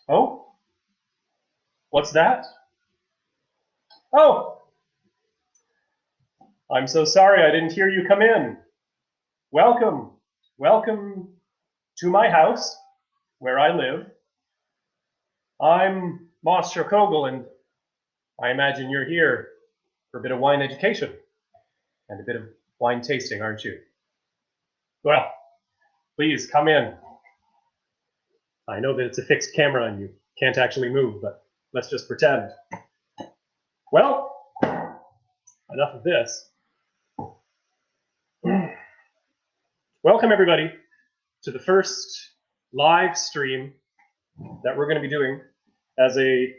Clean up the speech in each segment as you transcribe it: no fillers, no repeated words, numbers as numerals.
Oh, what's that? Oh, I'm so sorry I didn't hear you come in. Welcome, welcome to my house where I live. I'm Moss Scheurkogel, and I imagine you're here for a bit of wine education and a bit of wine tasting, aren't you? Well, please come in. I know that it's a fixed camera and you can't actually move, but let's just pretend. Well, enough of this. Welcome, everybody, to the first live stream that we're going to be doing as a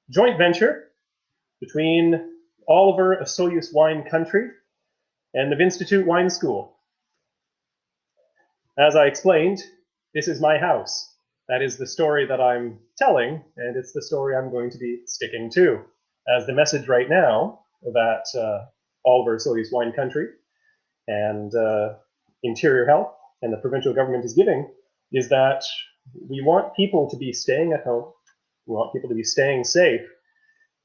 joint venture between Oliver Osoyoos Wine Country and the Vinstitute Wine School. As I explained, this is my house. That is the story that I'm telling, and it's the story I'm going to be sticking to. As the message right now that Oliver Osoyoos Wine Country and Interior Health and the provincial government is giving is that we want people to be staying at home, we want people to be staying safe,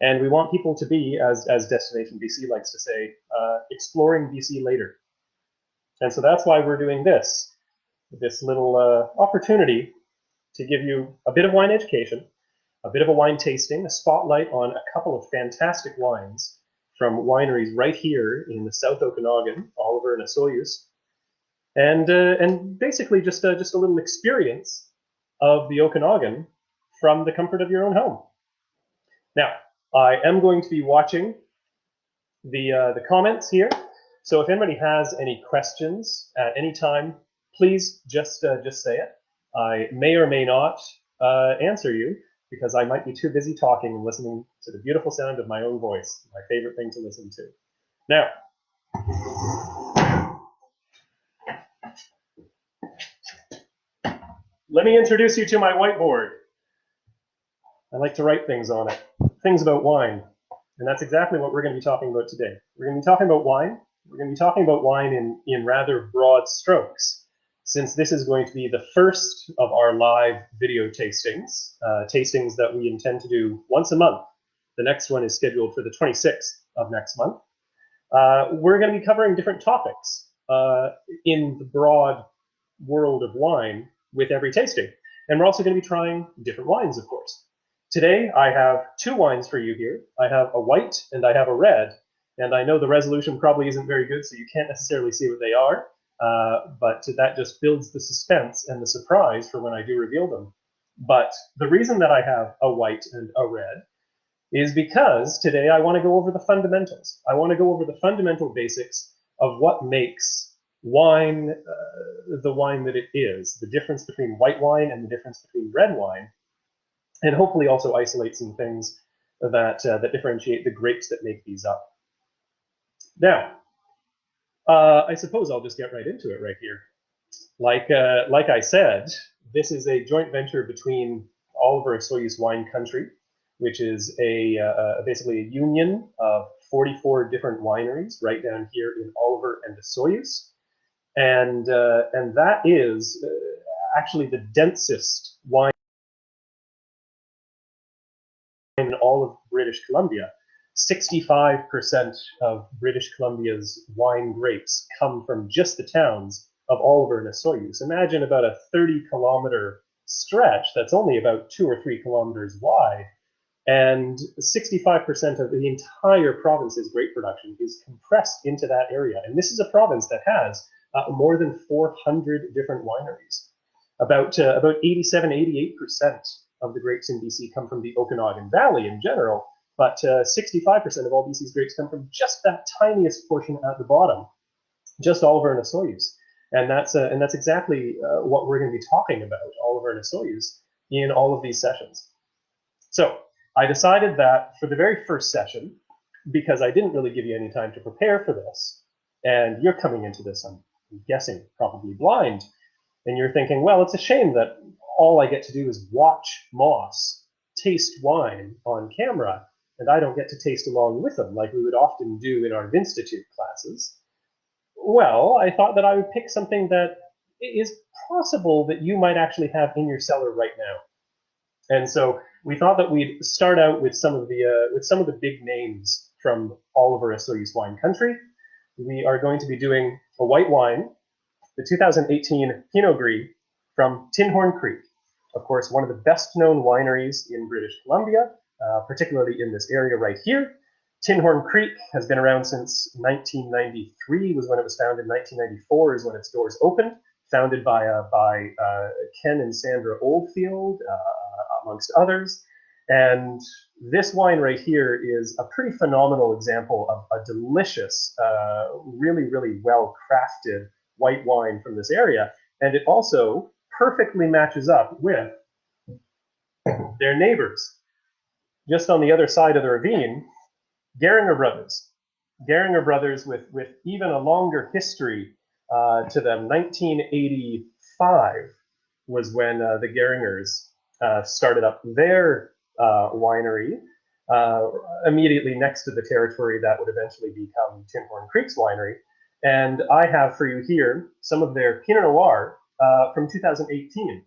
and we want people to be, as Destination BC likes to say, exploring BC later. And so that's why we're doing this little opportunity to give you a bit of wine education, a bit of a wine tasting, a spotlight on a couple of fantastic wines from wineries right here in the South Okanagan, Oliver and Osoyoos, and basically just a little experience of the Okanagan from the comfort of your own home. Now, I am going to be watching the comments here, so if anybody has any questions at any time, please just say it. I may or may not answer you because I might be too busy talking and listening to the beautiful sound of my own voice, my favorite thing to listen to. Now, let me introduce you to my whiteboard. I like to write things on it, things about wine, and that's exactly what we're going to be talking about today. We're going to be talking about wine. We're going to be talking about wine in rather broad strokes, since this is going to be the first of our live video tastings, tastings that we intend to do once a month. The next one is scheduled for the 26th of next month. We're going to be covering different topics in the broad world of wine with every tasting. And we're also going to be trying different wines, of course. Today, I have two wines for you here. I have a white and I have a red. And I know the resolution probably isn't very good, so you can't necessarily see what they are. But that just builds the suspense and the surprise for when I do reveal them. But the reason that I have a white and a red is because today I want to go over the fundamentals. I want to go over the fundamental basics of what makes wine the wine that it is, the difference between white wine and the difference between red wine, and hopefully also isolate some things that differentiate the grapes that make these up. Now, I suppose I'll just get right into it right here. Like I said, this is a joint venture between Oliver Osoyoos Wine Country, which is basically a union of 44 different wineries right down here in Oliver and Osoyoos, and that is actually the densest wine in all of British Columbia. 65% of British Columbia's wine grapes come from just the towns of Oliver and Osoyoos. Imagine about a 30-kilometer stretch that's only about 2 or 3 kilometers wide, and 65% of the entire province's grape production is compressed into that area. And this is a province that has more than 400 different wineries. About 87, 88% of the grapes in BC come from the Okanagan Valley in general, but 65% of all BC's grapes come from just that tiniest portion at the bottom, just Oliver and Osoyoos. And that's exactly what we're going to be talking about, Oliver and Osoyoos, in all of these sessions. So I decided that for the very first session, because I didn't really give you any time to prepare for this, and you're coming into this, I'm guessing, probably blind, and you're thinking, well, it's a shame that all I get to do is watch Moss taste wine on camera, and I don't get to taste along with them like we would often do in our Vinstitute classes. Well, I thought that I would pick something that is possible that you might actually have in your cellar right now. And so we thought that we'd start out with some of the big names from Oliver Osoyoos Wine Country. We are going to be doing a white wine, the 2018 Pinot Gris from Tinhorn Creek. Of course, one of the best known wineries in British Columbia, particularly in this area right here. Tinhorn Creek has been around since 1993, was when it was founded. 1994 is when its doors opened, founded by Ken and Sandra Oldfield, amongst others. And this wine right here is a pretty phenomenal example of a delicious, really, really well-crafted white wine from this area. And it also perfectly matches up with their neighbors. Just on the other side of the ravine, Gehringer brothers. Gehringer brothers with even a longer history to them. 1985 was when the Gehringers started up their winery immediately next to the territory that would eventually become Tinhorn Creek's winery. And I have for you here some of their Pinot Noir from 2018.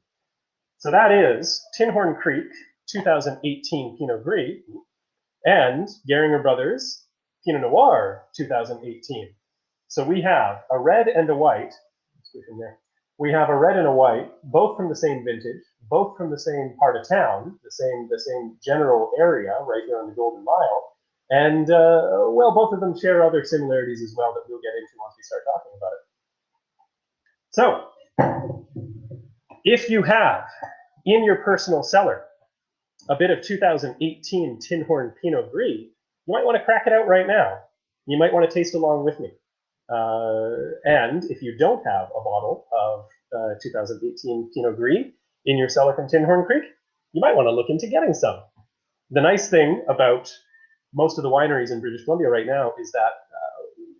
So that is Tinhorn Creek 2018 Pinot Gris and Gehringer Brothers Pinot Noir 2018. So we have a red and a white. We have a red and a white, both from the same vintage, both from the same part of town, the same general area right here on the Golden Mile. And, well, both of them share other similarities as well that we'll get into once we start talking about it. So, if you have in your personal cellar a bit of 2018 Tinhorn Pinot Gris, you might want to crack it out right now. You might want to taste along with me. And if you don't have a bottle of 2018 Pinot Gris in your cellar from Tinhorn Creek, you might want to look into getting some. The nice thing about most of the wineries in British Columbia right now is that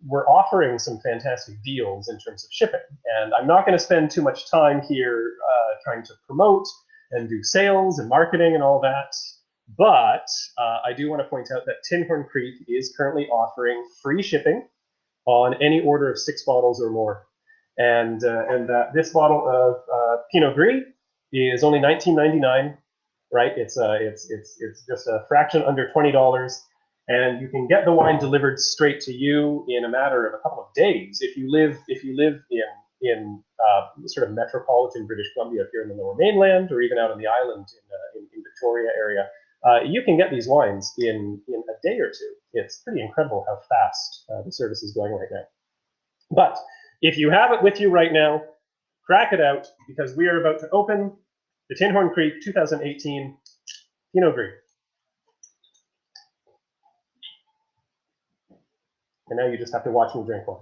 we're offering some fantastic deals in terms of shipping. And I'm not going to spend too much time here trying to promote and do sales and marketing and all that. But I do want to point out that Tinhorn Creek is currently offering free shipping on any order of 6 bottles or more. And that this bottle of Pinot Gris is only $19.99, right? It's just a fraction under $20. And you can get the wine delivered straight to you in a matter of a couple of days. If you live in sort of metropolitan British Columbia, if you're in the Lower Mainland, or even out on the island in Victoria area, you can get these wines in a day or two. It's pretty incredible how fast the service is going right now. But if you have it with you right now, crack it out, because we are about to open the Tinhorn Creek 2018 Pinot Gris. And now you just have to watch me drink one.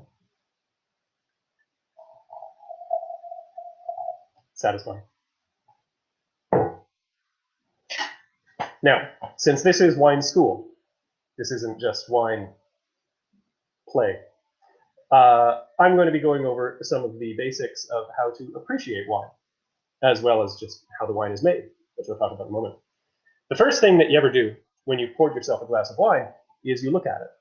Satisfying. Now, since this is wine school, this isn't just wine play, I'm going to be going over some of the basics of how to appreciate wine, as well as just how the wine is made, which we'll talk about in a moment. The first thing that you ever do when you pour yourself a glass of wine is you look at it.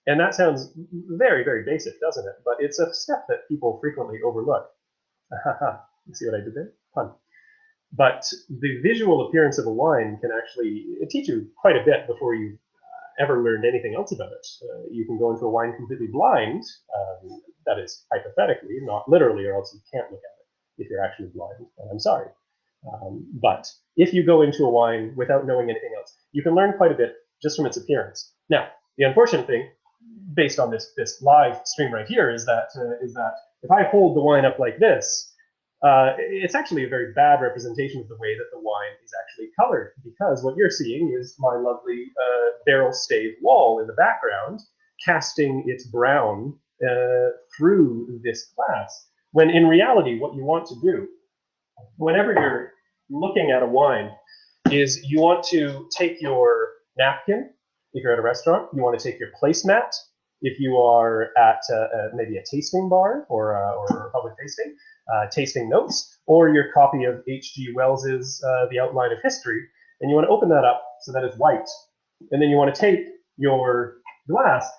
And that sounds very, very basic, doesn't it? But it's a step that people frequently overlook. You see what I did there? Pun. But the visual appearance of a wine can actually teach you quite a bit before you ever learned anything else about it. You can go into a wine completely blind, that is hypothetically, not literally, or else you can't look at it if you're actually blind, and I'm sorry. But if you go into a wine without knowing anything else, you can learn quite a bit just from its appearance. Now, the unfortunate thing, based on this live stream right here, is that if I hold the wine up like this, it's actually a very bad representation of the way that the wine is actually colored, because what you're seeing is my lovely barrel stave wall in the background casting its brown through this glass, when in reality what you want to do whenever you're looking at a wine is you want to take your napkin. If you're at a restaurant, you want to take your placemat. If you are at maybe a tasting bar or a public tasting, tasting notes, or your copy of H.G. Wells's The Outline of History, and you want to open that up so that it's white, and then you want to take your glass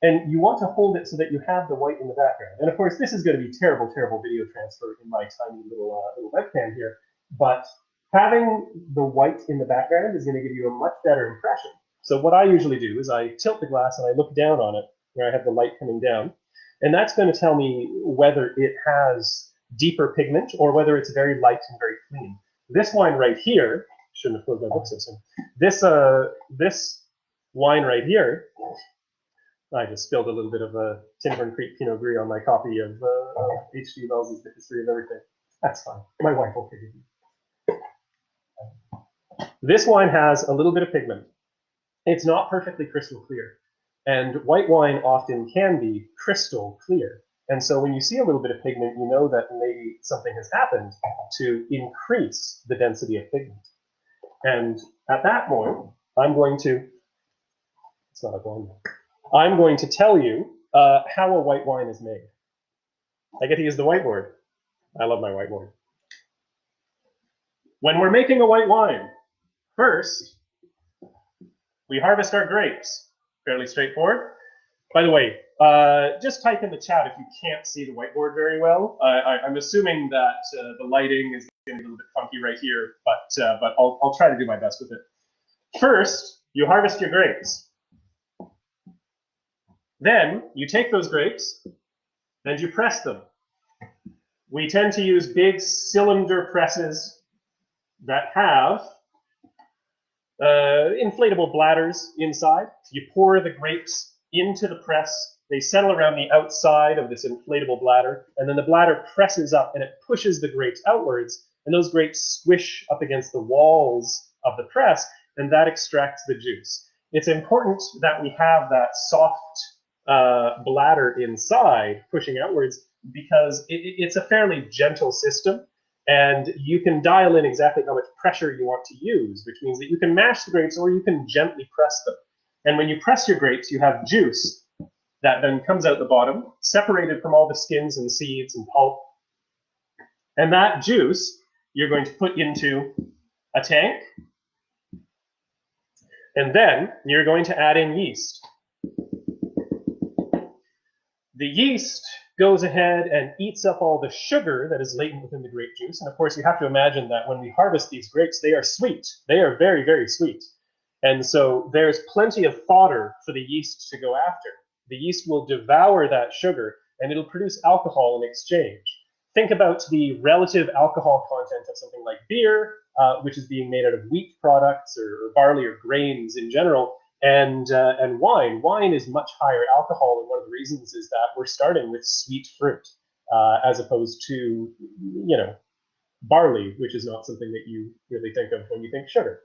and you want to hold it so that you have the white in the background. And of course, this is going to be terrible, terrible video transfer in my tiny little webcam here, but having the white in the background is going to give you a much better impression. So what I usually do is I tilt the glass and I look down on it where I have the light coming down, and that's going to tell me whether it has deeper pigment or whether it's very light and very clean. This wine right here, shouldn't have closed my book so soon. This wine right here, I just spilled a little bit of a Tinhorn Creek Pinot Gris on my copy of H.G. Wells's The History of Everything. That's fine. My wife will forgive me. This wine has a little bit of pigment. It's not perfectly crystal clear. And white wine often can be crystal clear. And so when you see a little bit of pigment, you know that maybe something has happened to increase the density of pigment. And at that point, I'm going to tell you how a white wine is made. I get to use the whiteboard. I love my whiteboard. When we're making a white wine, first, we harvest our grapes. Fairly straightforward. By the way, just type in the chat if you can't see the whiteboard very well. I'm assuming that the lighting is going to be a little bit funky right here, but I'll try to do my best with it. First, you harvest your grapes. Then you take those grapes and you press them. We tend to use big cylinder presses that have inflatable bladders inside. You pour the grapes into the press. They settle around the outside of this inflatable bladder, and then the bladder presses up and it pushes the grapes outwards, and those grapes squish up against the walls of the press, and that extracts the juice. It's important that we have that soft bladder inside pushing outwards, because it's a fairly gentle system, and you can dial in exactly how much pressure you want to use, which means that you can mash the grapes or you can gently press them. And when you press your grapes, you have juice that then comes out the bottom, separated from all the skins and seeds and pulp. And that juice you're going to put into a tank, and then you're going to add in yeast. The yeast goes ahead and eats up all the sugar that is latent within the grape juice. And of course, you have to imagine that when we harvest these grapes, they are sweet. They are very, very sweet. And so there's plenty of fodder for the yeast to go after. The yeast will devour that sugar, and it'll produce alcohol in exchange. Think about the relative alcohol content of something like beer, which is being made out of wheat products or barley or grains in general, and wine. Wine is much higher alcohol, and one of the reasons is that we're starting with sweet fruit as opposed to, barley, which is not something that you really think of when you think sugar.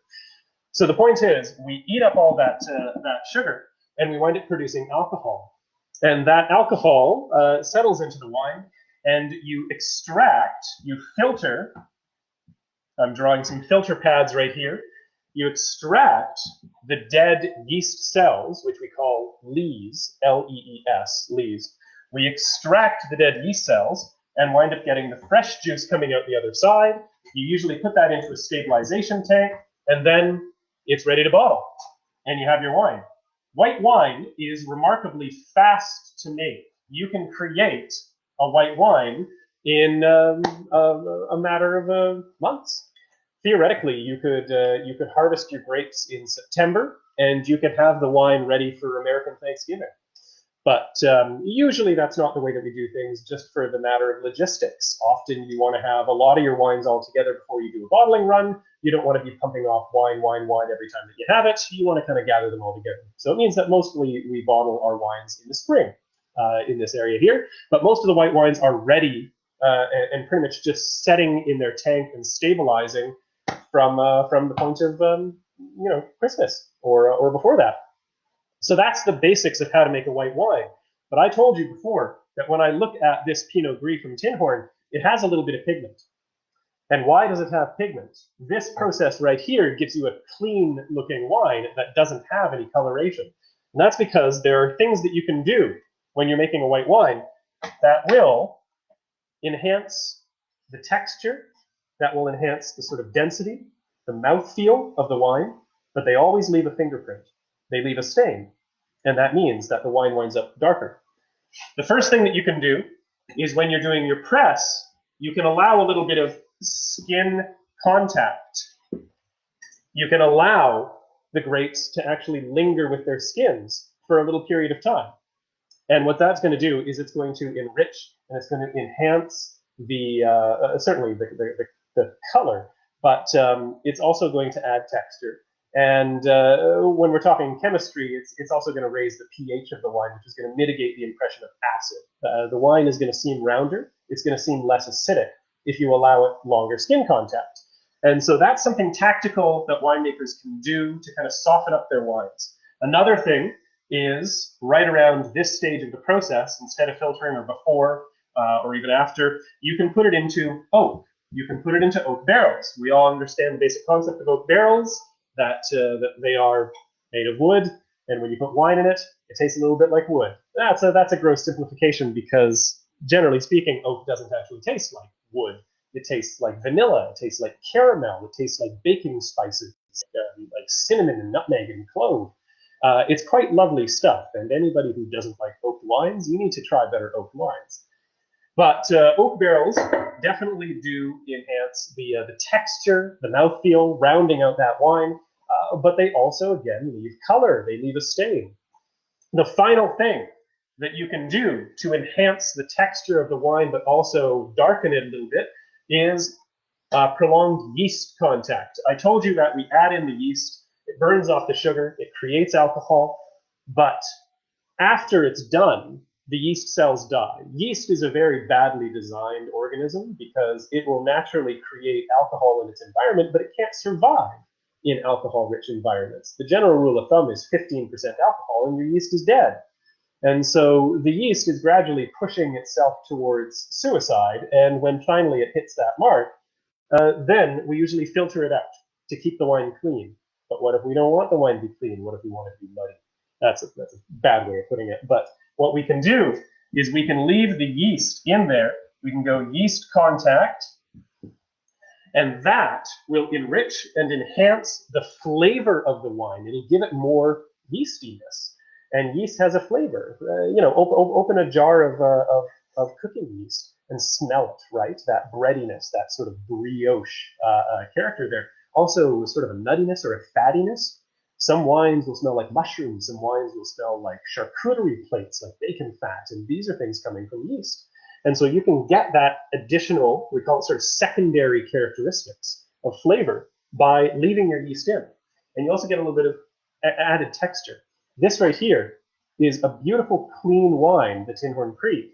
So the point is, we eat up all that sugar, and we wind up producing alcohol. And that alcohol settles into the wine, and you extract, you filter. I'm drawing some filter pads right here. You extract the dead yeast cells, which we call lees, L-E-E-S, lees. We extract the dead yeast cells and wind up getting the fresh juice coming out the other side. You usually put that into a stabilization tank, and then it's ready to bottle, and you have your wine. White wine is remarkably fast to make. You can create a white wine in a matter of months. Theoretically, you could harvest your grapes in September, and you could have the wine ready for American Thanksgiving. But usually that's not the way that we do things, just for the matter of logistics. Often you want to have a lot of your wines all together before you do a bottling run. You don't want to be pumping off wine every time that you have it. You want to kind of gather them all together. So it means that mostly we bottle our wines in the spring in this area here. But most of the white wines are ready and pretty much just setting in their tank and stabilizing from the point of Christmas or before that. So that's the basics of how to make a white wine. But I told you before that when I look at this Pinot Gris from Tinhorn, it has a little bit of pigment. And why does it have pigment? This process right here gives you a clean looking wine that doesn't have any coloration. And that's because there are things that you can do when you're making a white wine that will enhance the texture, that will enhance the sort of density, the mouthfeel of the wine, but they always leave a fingerprint. They leave a stain, and that means that the wine winds up darker. The first thing that you can do is when you're doing your press, you can allow a little bit of skin contact. You can allow the grapes to actually linger with their skins for a little period of time. And what that's going to do is it's going to enrich and it's going to enhance certainly the color, but it's also going to add texture. And when we're talking chemistry, it's also going to raise the pH of the wine, which is going to mitigate the impression of acid. The wine is going to seem rounder. It's going to seem less acidic if you allow it longer skin contact. And so that's something tactical that winemakers can do to kind of soften up their wines. Another thing is right around this stage of the process, instead of filtering or before or even after, you can put it into oak. You can put it into oak barrels. We all understand the basic concept of oak barrels, that they are made of wood, and when you put wine in it, it tastes a little bit like wood. That's a gross simplification because, generally speaking, oak doesn't actually taste like wood. It tastes like vanilla, it tastes like caramel, it tastes like baking spices, like cinnamon and nutmeg and clove. It's quite lovely stuff, and anybody who doesn't like oak wines, you need to try better oak wines. But oak barrels definitely do enhance the texture, the mouthfeel, rounding out that wine, but they also, again, leave color. They leave a stain. The final thing that you can do to enhance the texture of the wine, but also darken it a little bit, is prolonged yeast contact. I told you that we add in the yeast, it burns off the sugar, it creates alcohol, but after it's done, the yeast cells die. Yeast is a very badly designed organism because it will naturally create alcohol in its environment, but it can't survive in alcohol-rich environments. The general rule of thumb is 15% alcohol and your yeast is dead. And so the yeast is gradually pushing itself towards suicide, and when finally it hits that mark, then we usually filter it out to keep the wine clean. But what if we don't want the wine to be clean? What if we want it to be muddy? That's a bad way of putting it. But what we can do is we can leave the yeast in there. We can go yeast contact, and that will enrich and enhance the flavor of the wine. It'll give it more yeastiness. And yeast has a flavor. Open a jar of cooking yeast and smell it, right? That breadiness, that sort of brioche character there. Also, sort of a nuttiness or a fattiness. Some wines will smell like mushrooms. Some wines will smell like charcuterie plates, like bacon fat. And these are things coming from yeast. And so you can get that additional, we call it sort of secondary characteristics of flavor by leaving your yeast in. And you also get a little bit of added texture. This right here is a beautiful, clean wine, the Tinhorn Creek,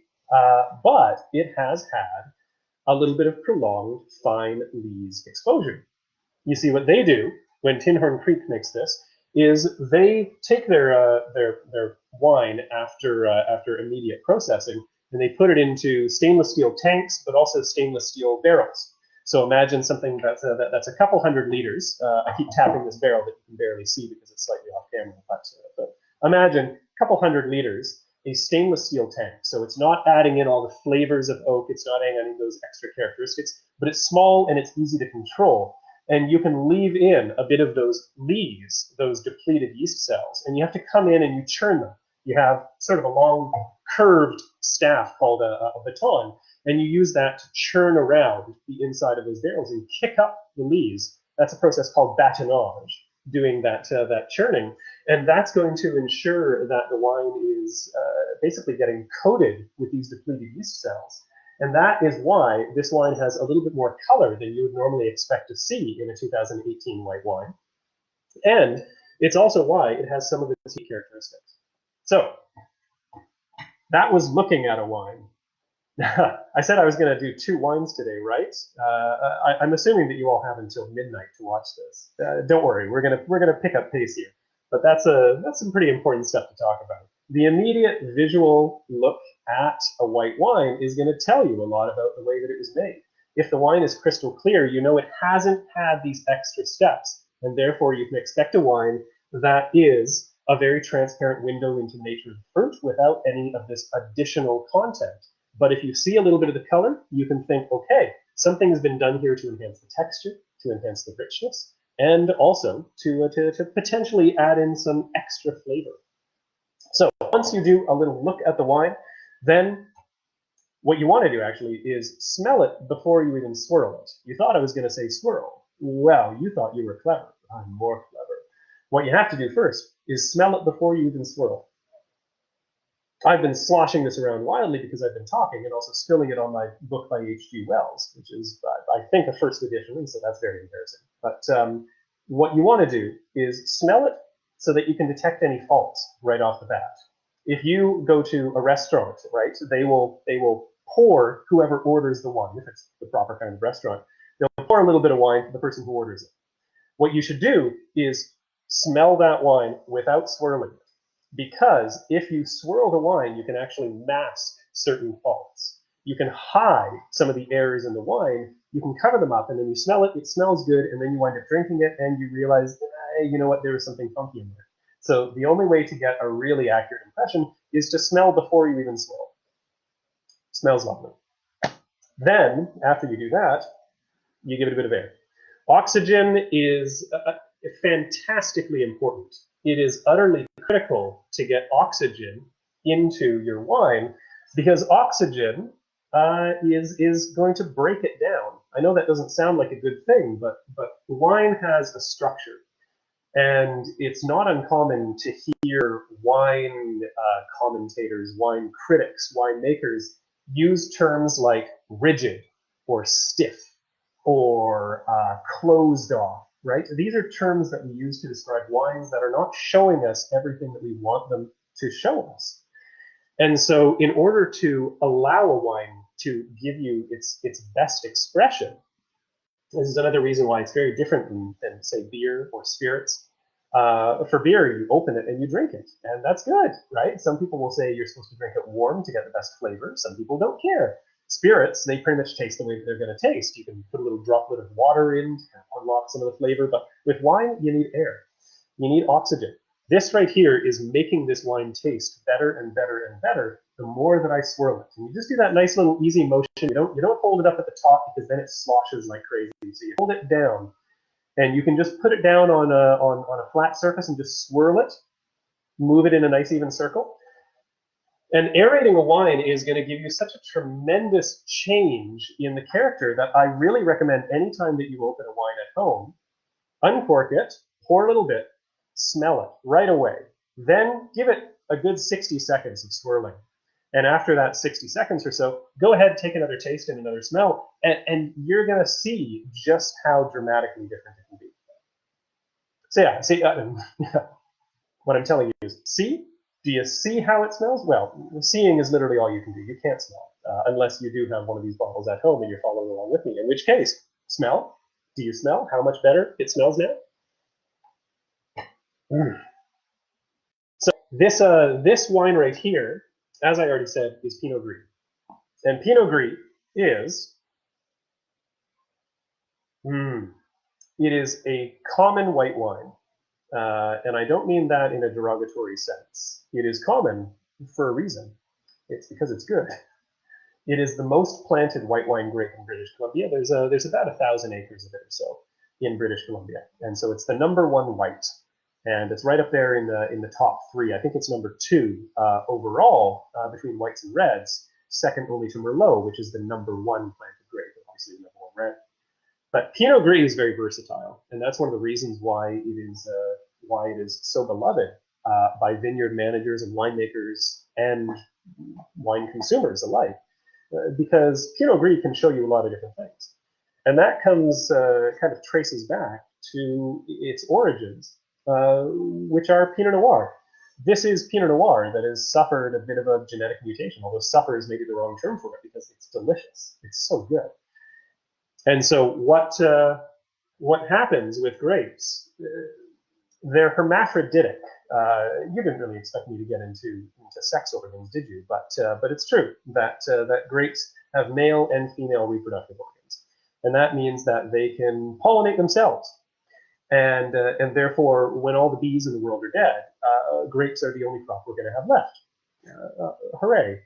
but it has had a little bit of prolonged fine lees exposure. You see, what they do when Tinhorn Creek makes this is they take their wine after immediate processing, and they put it into stainless steel tanks, but also stainless steel barrels. So imagine something that's a couple hundred liters. I keep tapping this barrel that you can barely see because it's slightly off camera. But imagine a couple hundred liters, a stainless steel tank. So it's not adding in all the flavors of oak. It's not adding in those extra characteristics, but it's small and it's easy to control. And you can leave in a bit of those lees, those depleted yeast cells, and you have to come in and you churn them. You have sort of a long curved staff called a baton, and you use that to churn around the inside of those barrels and kick up the lees. That's a process called batonnage. doing that churning, and that's going to ensure that the wine is basically getting coated with these depleted yeast cells. And that is why this wine has a little bit more color than you would normally expect to see in a 2018 white wine. And it's also why it has some of its key characteristics. So that was looking at a wine. I said I was going to do 2 wines today, right? I'm assuming that you all have until midnight to watch this. Don't worry, we're gonna pick up pace here. But that's some pretty important stuff to talk about. The immediate visual look at a white wine is going to tell you a lot about the way that it was made. If the wine is crystal clear, you know it hasn't had these extra steps, and therefore you can expect a wine that is a very transparent window into nature's fruit without any of this additional content. But if you see a little bit of the color, you can think, okay, something has been done here to enhance the texture, to enhance the richness, and also to potentially add in some extra flavor. So once you do a little look at the wine, then what you want to do actually is smell it before you even swirl it. You thought I was going to say swirl. Well, you thought you were clever. I'm more clever. What you have to do first is smell it before you even swirl. I've been sloshing this around wildly because I've been talking and also spilling it on my book by H.G. Wells, which is, I think, a first edition, and so that's very embarrassing. But what you want to do is smell it so that you can detect any faults right off the bat. If you go to a restaurant, right, they will pour whoever orders the wine, if it's the proper kind of restaurant, they'll pour a little bit of wine for the person who orders it. What you should do is smell that wine without swirling it. Because if you swirl the wine, you can actually mask certain faults. You can hide some of the errors in the wine, you can cover them up, and then you smell it, it smells good, and then you wind up drinking it, and you realize, hey, you know what, there was something funky in there. So the only way to get a really accurate impression is to smell before you even swirl. Smells lovely. Then, after you do that, you give it a bit of air. Oxygen is fantastically important. It is utterly critical to get oxygen into your wine because oxygen is going to break it down. I know that doesn't sound like a good thing, but wine has a structure. And it's not uncommon to hear wine commentators, wine critics, winemakers use terms like rigid or stiff or closed off, right? These are terms that we use to describe wines that are not showing us everything that we want them to show us. And so in order to allow a wine to give you its best expression, this is another reason why it's very different than say, beer or spirits. For beer, you open it and you drink it, and that's good, right? Some people will say you're supposed to drink it warm to get the best flavor. Some people don't care. Spirits, they pretty much taste the way that they're going to taste. You can put a little droplet of water in to unlock some of the flavor, but with wine, you need air. You need oxygen. This right here is making this wine taste better and better and better the more that I swirl it. And you just do that nice little easy motion. You don't hold it up at the top because then it sloshes like crazy. So you hold it down, and you can just put it down on a flat surface and just swirl it, move it in a nice even circle. And aerating a wine is going to give you such a tremendous change in the character that I really recommend anytime that you open a wine at home, uncork it, pour a little bit, smell it right away. Then give it a good 60 seconds of swirling. And after that 60 seconds or so, go ahead, take another taste and another smell, and you're going to see just how dramatically different it can be. So yeah, see, what I'm telling you is, see? Do you see how it smells? Well, seeing is literally all you can do. You can't smell, unless you do have one of these bottles at home and you're following along with me, in which case, smell. Do you smell how much better it smells now? So this wine right here, as I already said, is Pinot Gris. And Pinot Gris is, it is a common white wine. And I don't mean that in a derogatory sense. It is common for a reason. It's because it's good. It is the most planted white wine grape in British Columbia. There's about 1,000 acres of it or so in British Columbia, and so it's the #1 white, and it's right up there in the top 3. I think it's #2 overall between whites and reds, second only to Merlot, which is the #1 planted grape, obviously the #1 red. But Pinot Gris is very versatile, and that's one of the reasons why it is so beloved by vineyard managers and winemakers and wine consumers alike, because Pinot Gris can show you a lot of different things, and that comes kind of traces back to its origins, which are Pinot Noir. This is Pinot Noir that has suffered a bit of a genetic mutation, although suffer is maybe the wrong term for it because it's delicious. It's so good. And so what happens with grapes? They're hermaphroditic. You didn't really expect me to get into sex organs, did you? But it's true that grapes have male and female reproductive organs, and that means that they can pollinate themselves. And therefore, when all the bees in the world are dead, grapes are the only crop we're going to have left. Hooray,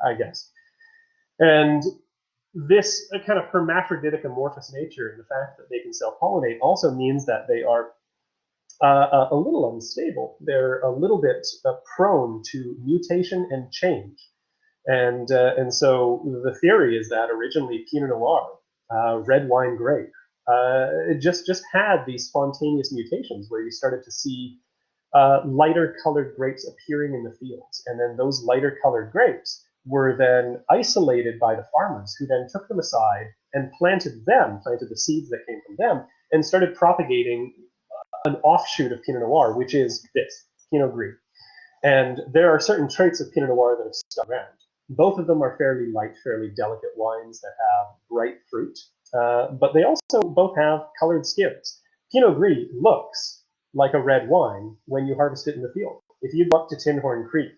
I guess. And this kind of hermaphroditic amorphous nature and the fact that they can self-pollinate also means that they are a little unstable. They're a little bit prone to mutation and change. And so the theory is that originally Pinot Noir, red wine grape, it just had these spontaneous mutations where you started to see lighter colored grapes appearing in the fields. And then those lighter colored grapes were then isolated by the farmers, who then took them aside and planted the seeds that came from them, and started propagating an offshoot of Pinot Noir, which is this, Pinot Gris. And there are certain traits of Pinot Noir that have stuck around. Both of them are fairly light, fairly delicate wines that have bright fruit, but they also both have colored skins. Pinot Gris looks like a red wine when you harvest it in the field. If you go up to Tinhorn Creek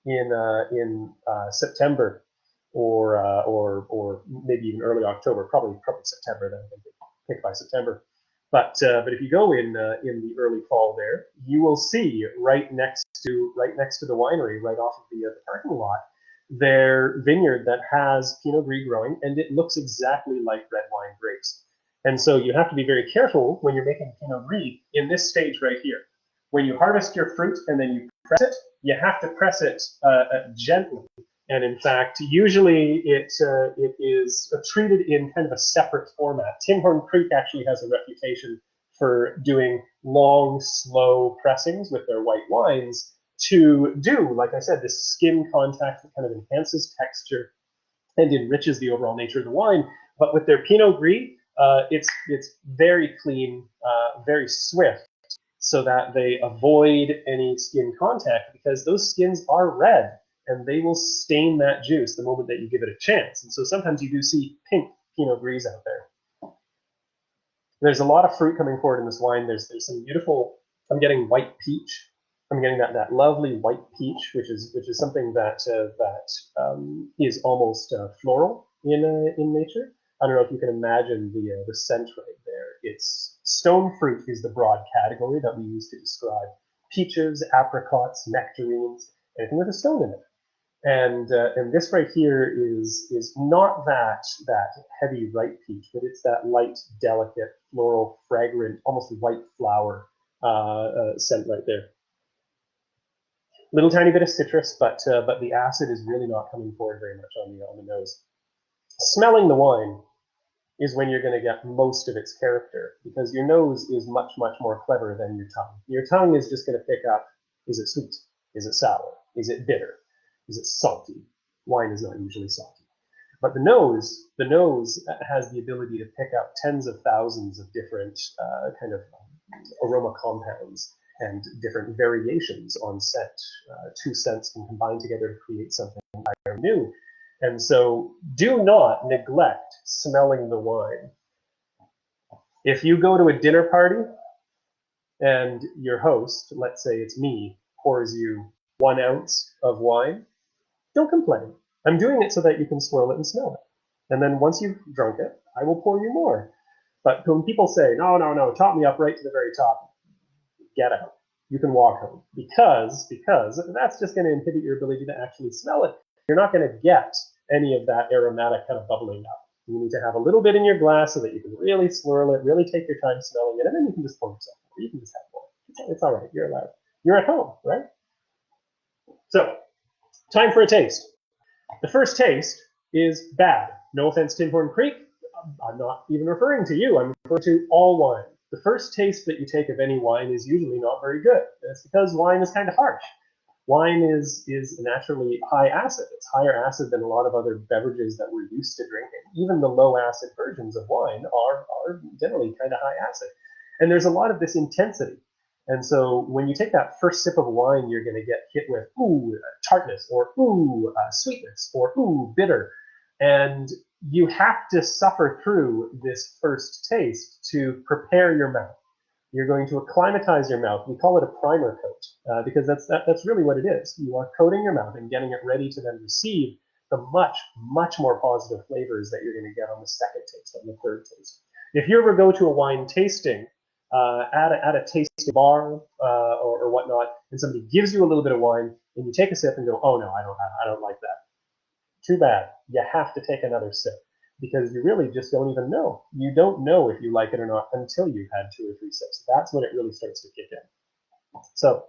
in September or maybe even early October, probably September, then I think they pick by September. But if you go in the early fall there, you will see right next to the winery, right off of the parking lot, their vineyard that has Pinot Gris growing, and it looks exactly like red wine grapes. And so you have to be very careful when you're making Pinot Gris in this stage right here. When you harvest your fruit and then you press it, you have to press it gently. And in fact, usually it is treated in kind of a separate format. Tinhorn Creek actually has a reputation for doing long, slow pressings with their white wines to do, like I said, this skin contact that kind of enhances texture and enriches the overall nature of the wine. But with their Pinot Gris, it's very clean, very swift, so that they avoid any skin contact, because those skins are red and they will stain that juice the moment that you give it a chance. And so sometimes you do see pink Pinot Gris out there. There's a lot of fruit coming forward in this wine. There's some beautiful, I'm getting white peach. I'm getting that lovely white peach, which is something that is almost floral in nature. I don't know if you can imagine the scent right there. It's stone fruit is the broad category that we use to describe peaches, apricots, nectarines, anything with a stone in it. And this right here is not that heavy ripe peach, but it's that light, delicate, floral, fragrant, almost white flower scent right there. Little tiny bit of citrus, but the acid is really not coming forward very much on the nose. Smelling the wine is when you're going to get most of its character, because your nose is much, much more clever than your tongue. Your tongue is just going to pick up, is it sweet? Is it sour? Is it bitter? Is it salty? Wine is not usually salty. But the nose has the ability to pick up tens of thousands of different kind of aroma compounds and different variations on scent. Two scents can combine together to create something entirely new. And so do not neglect smelling the wine. If you go to a dinner party and your host, let's say it's me, pours you 1 ounce of wine, don't complain. I'm doing it so that you can swirl it and smell it. And then once you've drunk it, I will pour you more. But when people say, no, top me up right to the very top, get out. You can walk home. Because that's just going to inhibit your ability to actually smell it. You're not going to get any of that aromatic kind of bubbling up. You need to have a little bit in your glass so that you can really swirl it, really take your time smelling it, and then you can just pour yourself more. You can just have more. It's all right. You're allowed. You're at home, right? So, time for a taste. The first taste is bad. No offense, Tinhorn Creek, I'm not even referring to you. I'm referring to all wine. The first taste that you take of any wine is usually not very good. And it's because wine is kind of harsh. Wine is naturally high acid. It's higher acid than a lot of other beverages that we're used to drinking. Even the low acid versions of wine are generally kind of high acid. And there's a lot of this intensity. And so when you take that first sip of wine, you're going to get hit with, ooh, tartness, or ooh, sweetness, or ooh, bitter. And you have to suffer through this first taste to prepare your mouth. You're going to acclimatize your mouth. We call it a primer coat because that's really what it is. You are coating your mouth and getting it ready to then receive the much more positive flavors that you're going to get on the second taste, on the third taste. If you ever go to a wine tasting at a tasting bar or whatnot, and somebody gives you a little bit of wine, and you take a sip and go, oh no, I don't like that. Too bad. You have to take another sip, because you really just don't even know. You don't know if you like it or not until you've had 2 or 3 sips. That's when it really starts to kick in. So,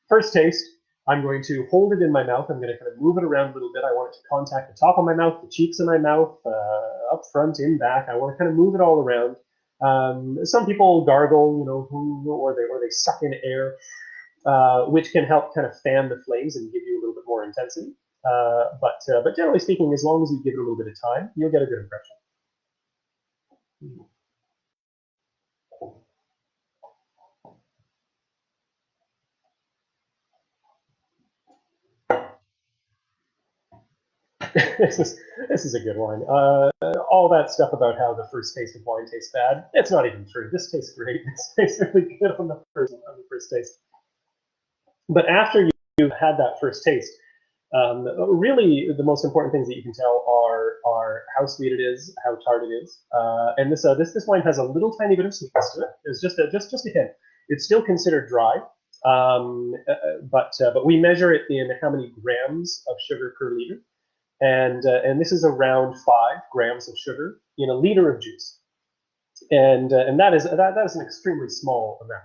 first taste, I'm going to hold it in my mouth. I'm going to kind of move it around a little bit. I want it to contact the top of my mouth, the cheeks of my mouth, up front, in back. I want to kind of move it all around. Some people gargle, or they suck in air, which can help kind of fan the flames and give you a little bit more intensity. But generally speaking, as long as you give it a little bit of time, you'll get a good impression. this is a good one. All that stuff about how the first taste of wine tastes bad, it's not even true. This tastes great. This tastes really good on the first taste. But after you've had that first taste, really the most important things that you can tell are how sweet it is, how tart it is, and this wine has a little tiny bit of sweetness to it. It's just a hint. It's still considered dry, but we measure it in how many grams of sugar per liter, and this is around 5 grams of sugar in a liter of juice. And that is an extremely small amount.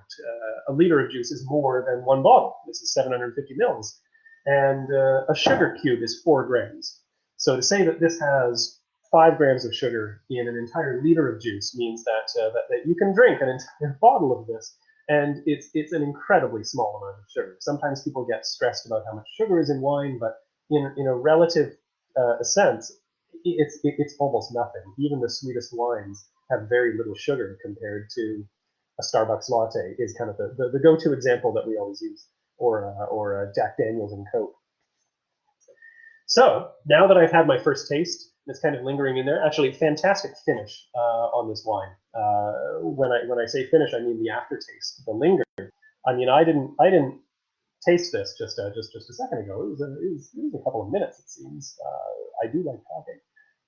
A liter of juice is more than 1 bottle. This is 750 mils, and a sugar cube is 4 grams. So to say that this has 5 grams of sugar in an entire liter of juice means that you can drink an entire bottle of this, and it's an incredibly small amount of sugar. Sometimes people get stressed about how much sugar is in wine, but in a relative sense, it's almost nothing. Even the sweetest wines have very little sugar compared to a Starbucks latte is kind of the go-to example that we always use, or Jack Daniels and Coke. So now that I've had my first taste, it's kind of lingering in there. Actually, fantastic finish on this wine. When I say finish, I mean the aftertaste, the linger. I mean, I didn't taste this just a second ago. It was a couple of minutes, it seems. I do like talking.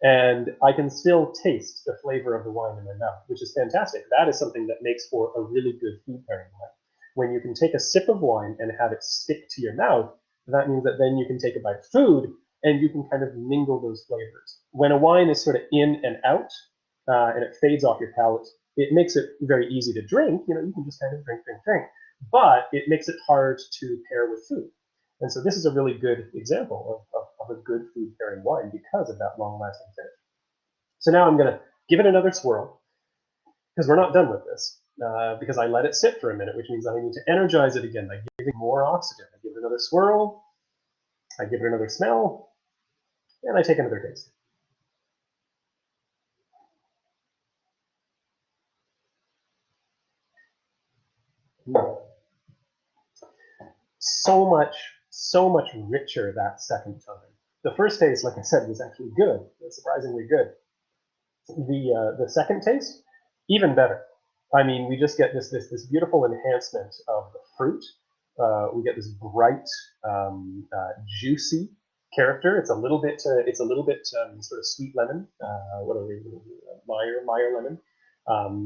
And I can still taste the flavor of the wine in my mouth, which is fantastic. That is something that makes for a really good food pairing wine. When you can take a sip of wine and have it stick to your mouth, that means that then you can take a bite of food and you can kind of mingle those flavors. When a wine is sort of in and out and it fades off your palate, it makes it very easy to drink. You can just kind of drink. But it makes it hard to pair with food. And so this is a really good example of a good food pairing wine because of that long-lasting finish. So now I'm going to give it another swirl, because we're not done with this, because I let it sit for a minute, which means I need to energize it again by giving more oxygen. I give it another swirl, I give it another smell, and I take another taste. So much richer that second time. The first taste, like I said, was actually good, surprisingly good. The second taste, even better. I mean, we just get this beautiful enhancement of the fruit. We get this bright, juicy character. It's a little bit sort of sweet lemon. What are we? Meyer lemon.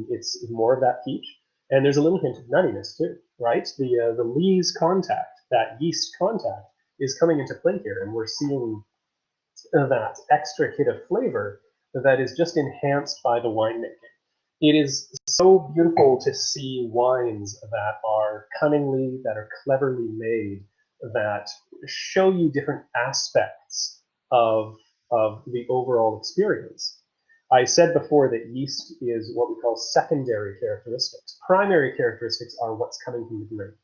It's more of that peach, and there's a little hint of nuttiness too, right? The lees contact, that yeast contact, is coming into play here, and we're seeing that extra hit of flavor that is just enhanced by the winemaking. It is so beautiful to see wines that are cunningly, that are cleverly made, that show you different aspects of the overall experience. I said before that yeast is what we call secondary characteristics. Primary characteristics are what's coming from the grape.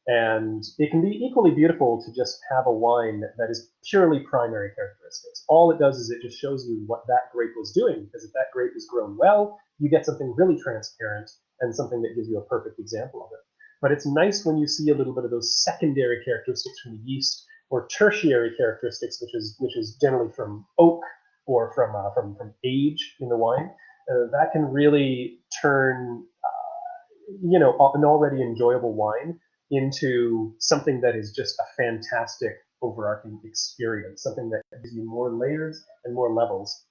And it can be equally beautiful to just have a wine that is purely primary characteristics. All it does is it just shows you what that grape was doing, because if that grape is grown well, you get something really transparent and something that gives you a perfect example of it. But it's nice when you see a little bit of those secondary characteristics from the yeast, or tertiary characteristics, which is generally from oak or from age in the wine. That can really turn an already enjoyable wine into something that is just a fantastic overarching experience, something that gives you more layers and more levels.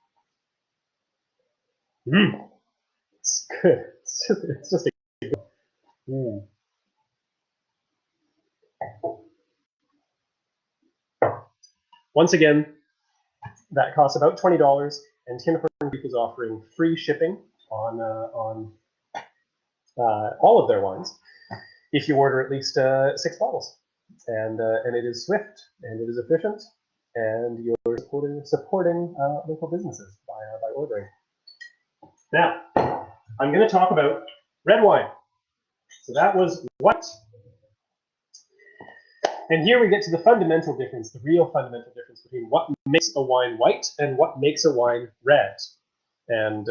It's good. It's just a good. Once again, that costs about $20, and Tinhorn is offering free shipping on all of their wines if you order at least 6 bottles. And it is swift, and it is efficient, and you're supporting local businesses by ordering. Now, I'm going to talk about red wine. So that was white. And here we get to the fundamental difference, the real fundamental difference between what makes a wine white and what makes a wine red. And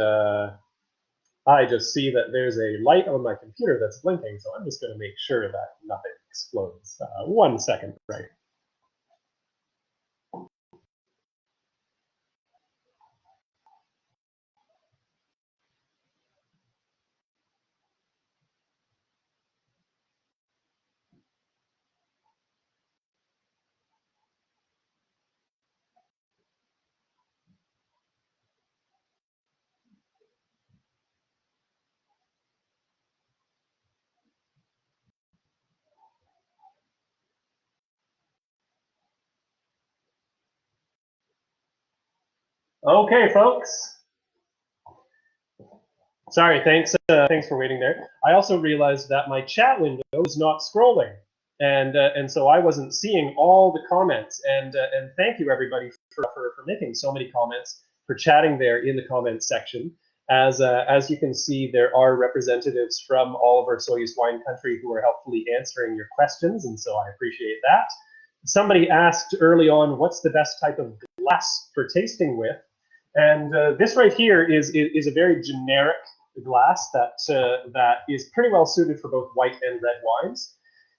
I just see that there's a light on my computer that's blinking, so I'm just going to make sure that nothing explodes. 1 second, right? Okay, folks. Sorry, thanks for waiting there. I also realized that my chat window was not scrolling, and so I wasn't seeing all the comments. And thank you everybody for making so many comments, for chatting there in the comments section. As you can see, there are representatives from Oliver Osoyoos Wine Country who are helpfully answering your questions, and so I appreciate that. Somebody asked early on, what's the best type of glass for tasting with? And this right here is a very generic glass that is pretty well suited for both white and red wines.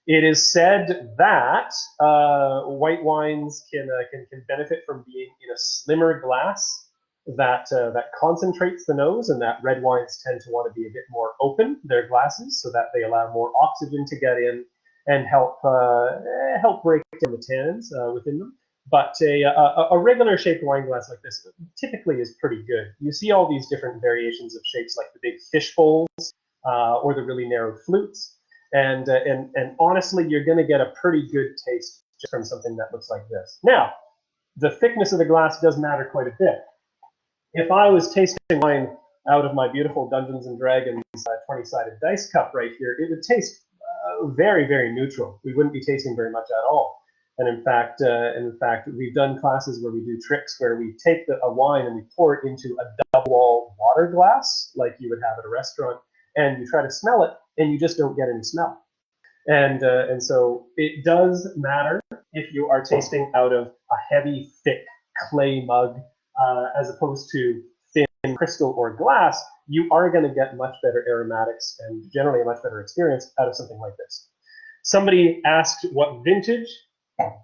It is said that white wines can benefit from being in a slimmer glass that concentrates the nose, and that red wines tend to want to be a bit more open, their glasses, so that they allow more oxygen to get in and help break down the tannins within them. But a regular shaped wine glass like this typically is pretty good. You see all these different variations of shapes, like the big fish bowls or the really narrow flutes. And honestly, you're going to get a pretty good taste just from something that looks like this. Now, the thickness of the glass does matter quite a bit. If I was tasting wine out of my beautiful Dungeons and Dragons 20-sided dice cup right here, it would taste very, very neutral. We wouldn't be tasting very much at all. And in fact, we've done classes where we do tricks where we take a wine and we pour it into a double-wall water glass, like you would have at a restaurant, and you try to smell it, and you just don't get any smell. And so it does matter if you are tasting out of a heavy, thick clay mug as opposed to thin crystal or glass. You are going to get much better aromatics and generally a much better experience out of something like this. Somebody asked what vintage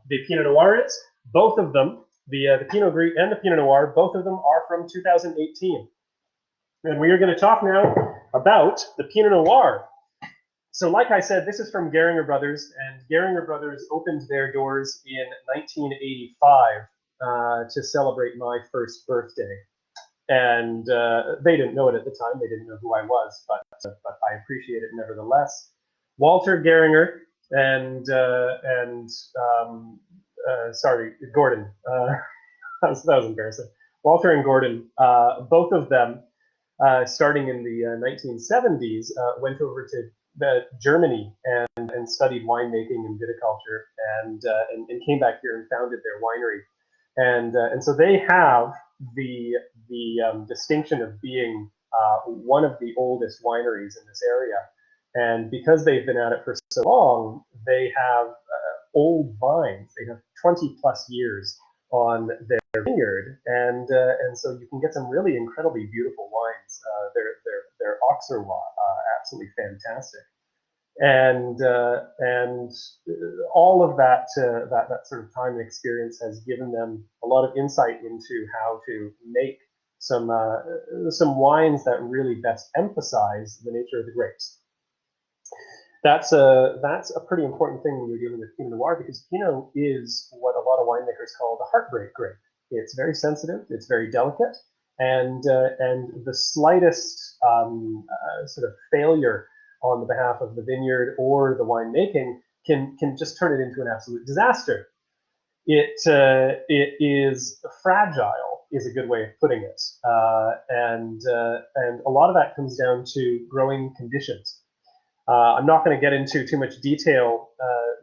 the Pinot Noir is. Both of them, the Pinot Gris and the Pinot Noir, both of them are from 2018. And we are going to talk now about the Pinot Noir. So like I said, this is from Gehringer Brothers, and Gehringer Brothers opened their doors in 1985 to celebrate my first birthday. And they didn't know it at the time. They didn't know who I was, but I appreciate it nevertheless. Walter Gehringer and Gordon. That was embarrassing. Walter and Gordon, both of them, starting in the 1970s, went over to Germany and studied winemaking and viticulture, and came back here and founded their winery. And so they have the distinction of being one of the oldest wineries in this area. And because they've been at it for so long, they have old vines. They have 20 plus years on their vineyard, and so you can get some really incredibly beautiful wines. Their Auxerrois, absolutely fantastic, and all of that that sort of time and experience has given them a lot of insight into how to make some wines that really best emphasize the nature of the grapes. That's a pretty important thing when you're dealing with Pinot Noir, because Pinot is what a lot of winemakers call the heartbreak grape. It's very sensitive, it's very delicate, and the slightest sort of failure on the behalf of the vineyard or the winemaking can just turn it into an absolute disaster. It is fragile, is a good way of putting it, and a lot of that comes down to growing conditions. I'm not going to get into too much detail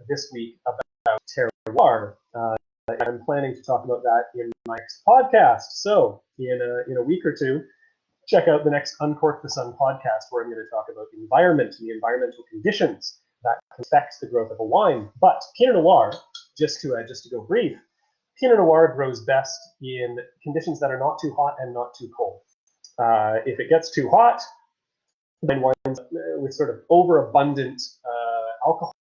this week about terroir. I'm planning to talk about that in my next podcast. So in a week or two, check out the next Uncork the Sun podcast, where I'm going to talk about the environment and the environmental conditions that affect the growth of a wine. But Pinot Noir, just to go brief, Pinot Noir grows best in conditions that are not too hot and not too cold. If it gets too hot, then wines with sort of overabundant alcohol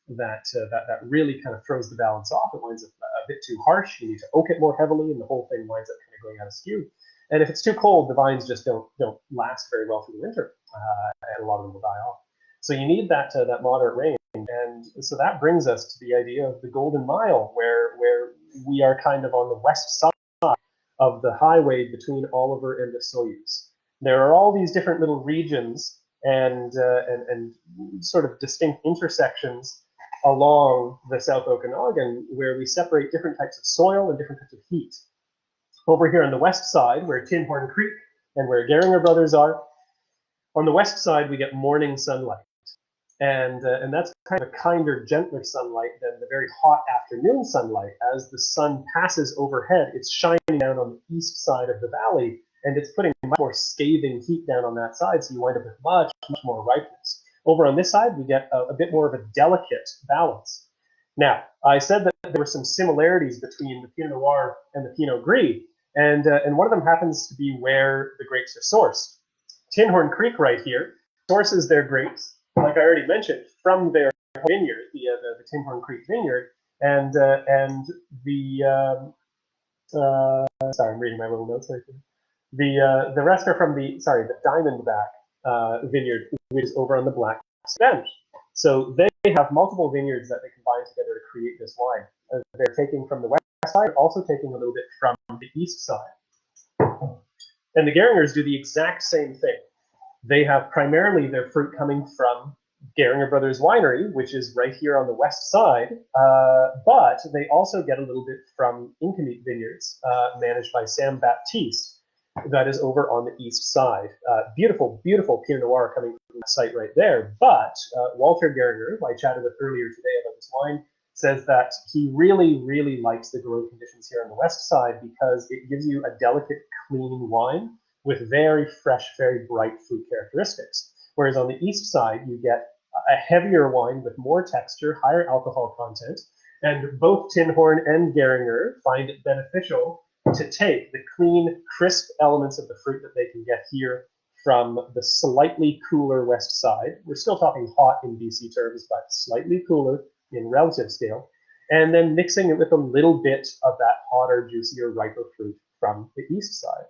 that really kind of throws the balance off. It winds up a bit too harsh. You need to oak it more heavily, and the whole thing winds up kind of going out of skew. And if it's too cold, the vines just don't last very well through the winter, and a lot of them will die off. So you need that moderate range, and so that brings us to the idea of the Golden Mile, where we are kind of on the west side of the highway between Oliver and Osoyoos. There are all these different little regions and sort of distinct intersections along the South Okanagan where we separate different types of soil and different types of heat. Over here on the west side, where Tinhorn Creek and where Gehringer brothers are, on the west side we get morning sunlight, and that's kind of a kinder, gentler sunlight than the very hot afternoon sunlight. As the sun passes overhead, it's shining down on the east side of the valley, and it's putting much more scathing heat down on that side, so you wind up with much more ripeness. Over on this side, we get a bit more of a delicate balance. Now, I said that there were some similarities between the Pinot Noir and the Pinot Gris, and one of them happens to be where the grapes are sourced. Tinhorn Creek right here sources their grapes, like I already mentioned, from their vineyard, the Tinhorn Creek vineyard, and sorry, I'm reading my little notes right here. The rest are from the Diamondback vineyard, which is over on the Black Bench. So they have multiple vineyards that they combine together to create this wine. They're taking from the west side, also taking a little bit from the east side. And the Gehringers do the exact same thing. They have primarily their fruit coming from Gehringer Brothers Winery, which is right here on the west side, but they also get a little bit from Incomeat Vineyards, managed by Sam Baptiste, that is over on the east side. Beautiful, beautiful Pinot Noir coming from the site right there. But Walter Gehringer, who I chatted with earlier today about this wine, says that he really, really likes the growing conditions here on the west side because it gives you a delicate, clean wine with very fresh, very bright fruit characteristics. Whereas on the east side, you get a heavier wine with more texture, higher alcohol content, and both Tinhorn and Gehringer find it beneficial to take the clean, crisp elements of the fruit that they can get here from the slightly cooler west side. We're still talking hot in BC terms, but slightly cooler in relative scale, and then mixing it with a little bit of that hotter, juicier, riper fruit from the east side.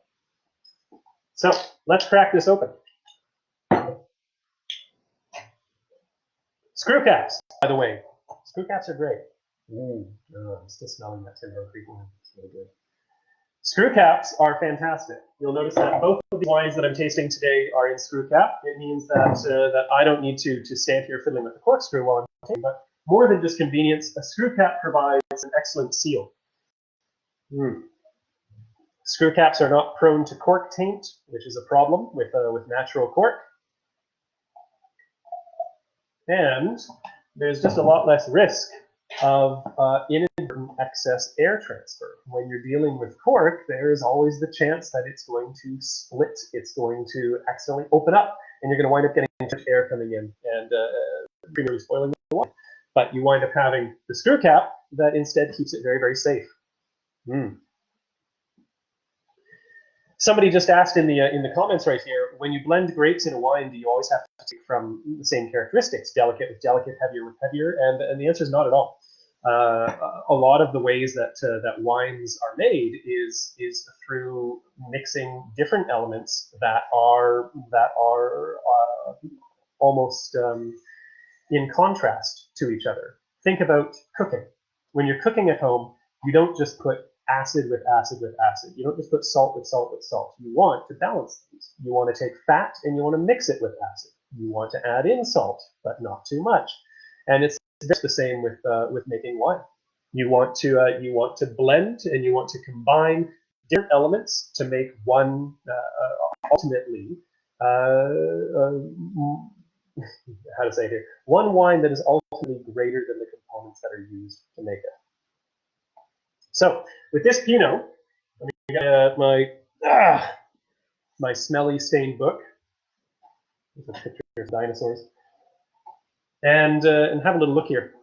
So let's crack this open. Screw caps, by the way. Screw caps are great. I'm still smelling that Tinhorn Creek wine. It's really good. Screw caps are fantastic. You'll notice that both of the wines that I'm tasting today are in screw cap. It means that I don't need to stand here fiddling with the corkscrew while I'm tasting, but more than just convenience, a screw cap provides an excellent seal. Screw caps are not prone to cork taint, which is a problem with natural cork. And there's just a lot less risk of inadvertent some excess air transfer. When you're dealing with cork, there's always the chance that it's going to split, it's going to accidentally open up, and you're going to wind up getting too much air coming in and really spoiling the wine. But you wind up having the screw cap that instead keeps it very, very safe. Somebody just asked in the comments right here, when you blend grapes in a wine, do you always have to take from the same characteristics, delicate with delicate, heavier with heavier? And the answer is not at all. A lot of the ways that that wines are made is through mixing different elements that are almost in contrast to each other. Think about cooking. When you're cooking at home, you don't just put acid with acid with acid. You don't just put salt with salt with salt. You want to balance things. You want to take fat and you want to mix it with acid. You want to add in salt, but not too much. And it's just the same with making wine. You want to blend and you want to combine different elements to make one ultimately how to say it here, one wine that is ultimately greater than the components that are used to make it. So with this Pinot, let me get my smelly stained book with a picture of dinosaurs, and have a little look here.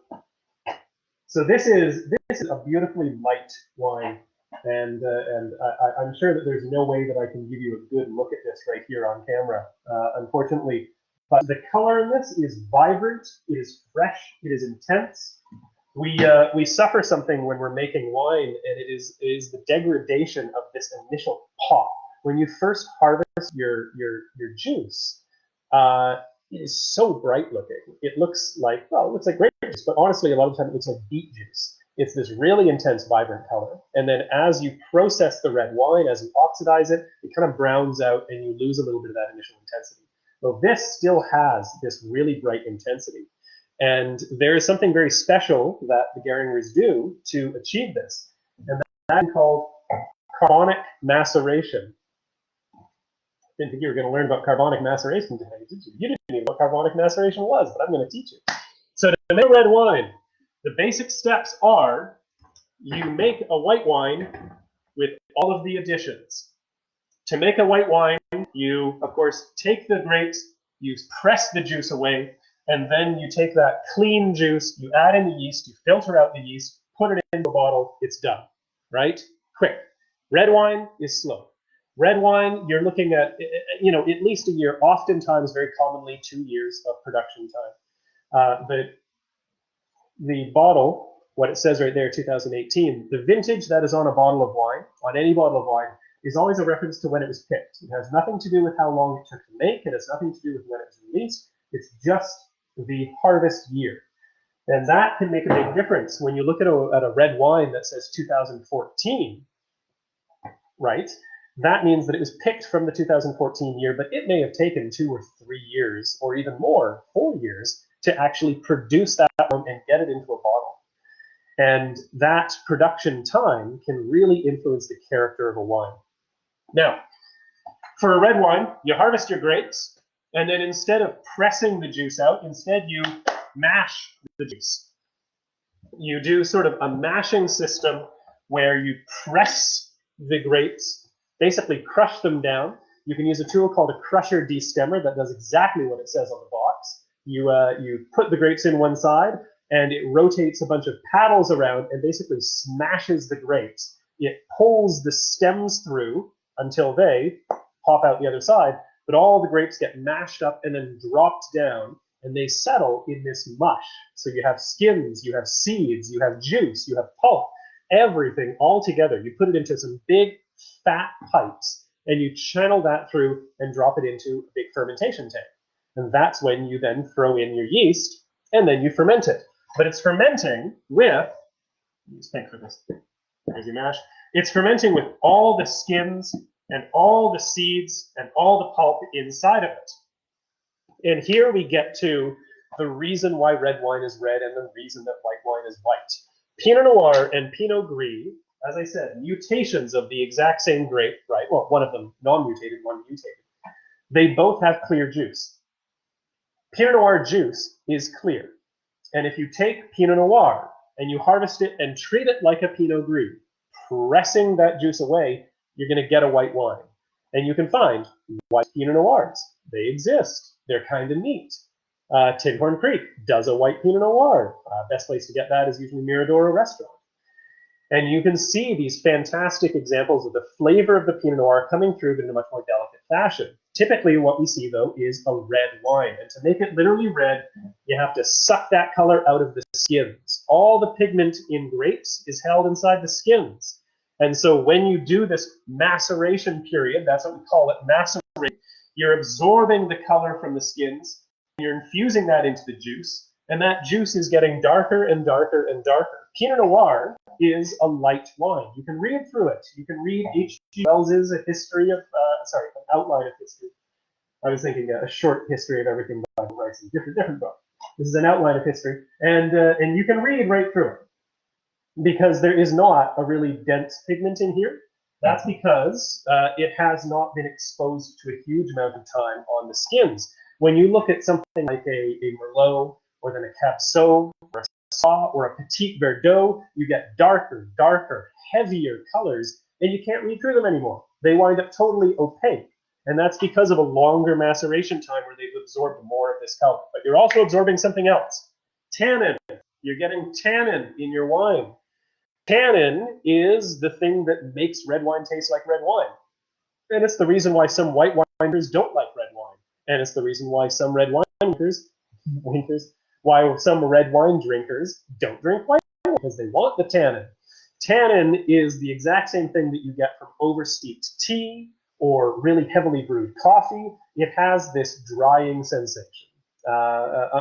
So this is a beautifully light wine, and I'm sure that there's no way that I can give you a good look at this right here on camera, unfortunately. But the color in this is vibrant, it is fresh, it is intense. We suffer something when we're making wine, and it is the degradation of this initial pop. When you first harvest your juice, it is so bright looking. It looks like, well, it looks like grape juice, but honestly, a lot of the time it looks like beet juice. It's this really intense, vibrant color. And then as you process the red wine, as you oxidize it, it kind of browns out and you lose a little bit of that initial intensity. Well, this still has this really bright intensity. And there is something very special that the Gehringers do to achieve this. And that is called carbonic maceration. Didn't think you were going to learn about carbonic maceration today, did you? You didn't even know what carbonic maceration was, but I'm going to teach you. So to make red wine, the basic steps are you make a white wine with all of the additions. To make a white wine, you, of course, take the grapes, you press the juice away, and then you take that clean juice, you add in the yeast, you filter out the yeast, put it into a bottle, it's done, right? Quick. Red wine is slow. Red wine, you're looking at, at least a year, oftentimes, very commonly, 2 years of production time. The bottle, what it says right there, 2018, the vintage that is on a bottle of wine, on any bottle of wine, is always a reference to when it was picked. It has nothing to do with how long it took to make. It has nothing to do with when it was released. It's just the harvest year. And that can make a big difference. When you look at a red wine that says 2014, right, that means that it was picked from the 2014 year, but it may have taken 2 or 3 years, or even more, 4 years, to actually produce that wine and get it into a bottle. And that production time can really influence the character of a wine. Now, for a red wine, you harvest your grapes, and then instead of pressing the juice out, instead you mash the juice. You do sort of a mashing system where you press the grapes, basically crush them down. You can use a tool called a crusher destemmer that does exactly what it says on the box. You put the grapes in one side, and it rotates a bunch of paddles around and basically smashes the grapes. It pulls the stems through until they pop out the other side, but all the grapes get mashed up and then dropped down, and they settle in this mush. So you have skins, you have seeds, you have juice, you have pulp, everything all together. You put it into some big fat pipes, and you channel that through and drop it into a big fermentation tank. And that's when you then throw in your yeast, and then you ferment it. But it's fermenting with, use pink for this, crazy mash. It's fermenting with all the skins and all the seeds and all the pulp inside of it. And here we get to the reason why red wine is red and the reason that white wine is white. Pinot Noir and Pinot Gris, as I said, mutations of the exact same grape, right? Well, one of them non-mutated, one mutated. They both have clear juice. Pinot Noir juice is clear. And if you take Pinot Noir and you harvest it and treat it like a Pinot Gris, pressing that juice away, you're going to get a white wine. And you can find white Pinot Noirs. They exist. They're kind of neat. Tinhorn Creek does a white Pinot Noir. Best place to get that is usually Mirador restaurant. And you can see these fantastic examples of the flavor of the Pinot Noir coming through, but in a much more delicate fashion. Typically, what we see, though, is a red wine. And to make it literally red, you have to suck that color out of the skins. All the pigment in grapes is held inside the skins. And so when you do this maceration period, that's what we call it, macerate, you're absorbing the color from the skins, and you're infusing that into the juice, and that juice is getting darker and darker and darker. Pinot Noir is a light wine. You can read through it. You can read H.G. Wells's A History of, an outline of history. I was thinking a short history of everything by Gris, different book. This is an outline of history, and you can read right through it because there is not a really dense pigment in here. That's because it has not been exposed to a huge amount of time on the skins. When you look at something like a Merlot or then a Cab Sauv or a Saw or a Petit Verdot, you get darker, heavier colors, and you can't read through them anymore. They wind up totally opaque. And that's because of a longer maceration time where they've absorbed more of this color. But you're also absorbing something else. Tannin. You're getting tannin in your wine. Tannin is the thing that makes red wine taste like red wine. And it's the reason why some white wine drinkers don't like red wine. And it's the reason why some red wine drinkers why some red wine drinkers don't drink white wine, because they want the tannin. Tannin is the exact same thing that you get from oversteeped tea or really heavily brewed coffee. It has this drying sensation.